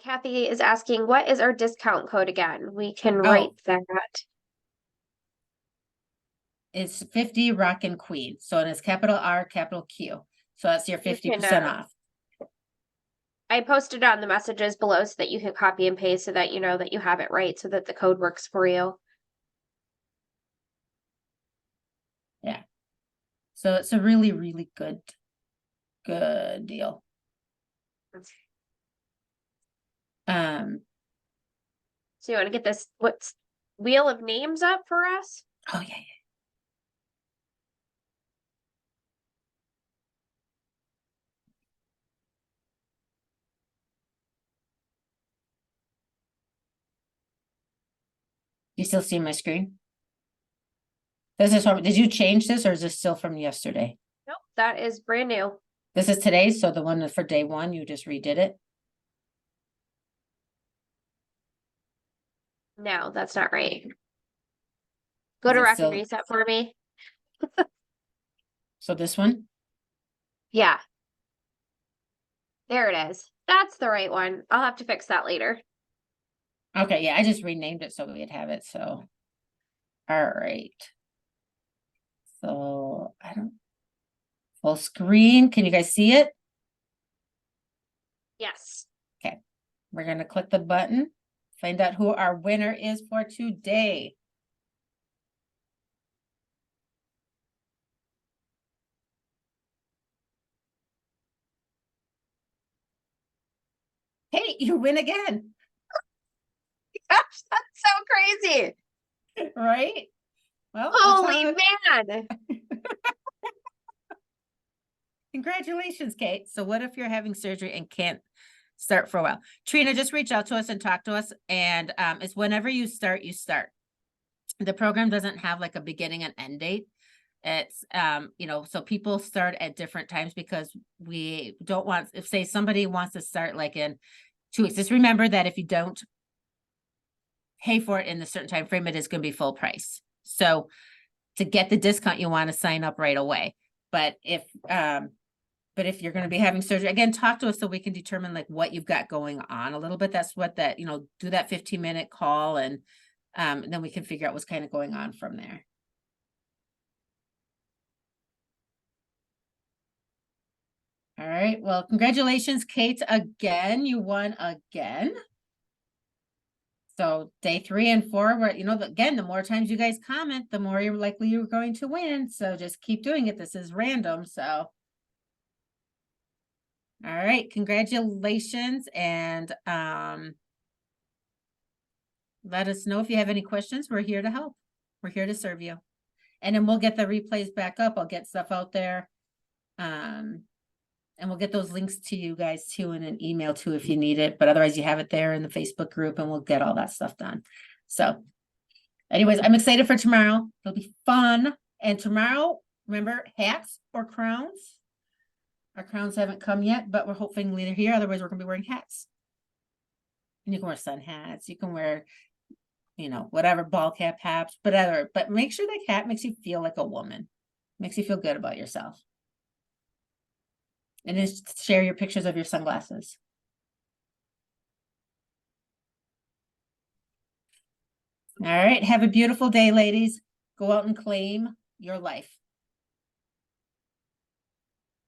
Kathy is asking, what is our discount code again? We can write that. It's 50 Rockyn Queen. So it is capital R, capital Q. So that's your 50% off. I posted on the messages below so that you can copy and paste, so that you know that you have it right, so that the code works for you. Yeah. So it's a really, really good deal. So you want to get this wheel of names up for us? Oh yeah. You still see my screen? This is from, did you change this or is this still from yesterday? Nope, that is brand new. This is today, so the one for day one, you just redid it? No, that's not right. Go Is to it Rockyn still- Reset for me. So this one? Yeah. There it is. That's the right one. I'll have to fix that later. Okay, yeah, I just renamed it so we'd have it, so. All right. So I don't. Full screen, can you guys see it? Yes. We're gonna click the button, find out who our winner is for today. Hey, you win again, Gosh, that's so crazy. right? Well, that's Holy how- man. Congratulations, Kate. So what if you're having surgery and can't start for a while? Trina, just reach out to us and talk to us. And it's whenever you start, you start. The program doesn't have like a beginning and end date. It's, you know, so people start at different times because we don't want, if say somebody wants to start like in 2 weeks, just remember that if you don't pay for it in a certain time frame, it is going to be full price. So to get the discount, you want to sign up right away. But if you're going to be having surgery, again, talk to us so we can determine like what you've got going on a little bit. That's what that, you know, do that 15-minute call and then we can figure out what's kind of going on from there. All right. Well, congratulations, Kate, again. You won again. So day 3 and 4, where, you know, again, the more times you guys comment, the more you're likely you're going to win. So just keep doing it. This is random. So. All right. Congratulations. And let us know if you have any questions. We're here to help. We're here to serve you. And then we'll get the replays back up. I'll get stuff out there. And we'll get those links to you guys too in an email too if you need it. But otherwise you have it there in the Facebook group and we'll get all that stuff done. So anyways, I'm excited for tomorrow. It'll be fun. And tomorrow, remember, hats or crowns? Our crowns haven't come yet, but we're hoping they're here. Otherwise, we're going to be wearing hats. And you can wear sun hats. You can wear, you know, whatever, ball cap hats, but make sure that hat makes you feel like a woman. Makes you feel good about yourself. And just share your pictures of your sunglasses. All right. Have a beautiful day, ladies. Go out and claim your life.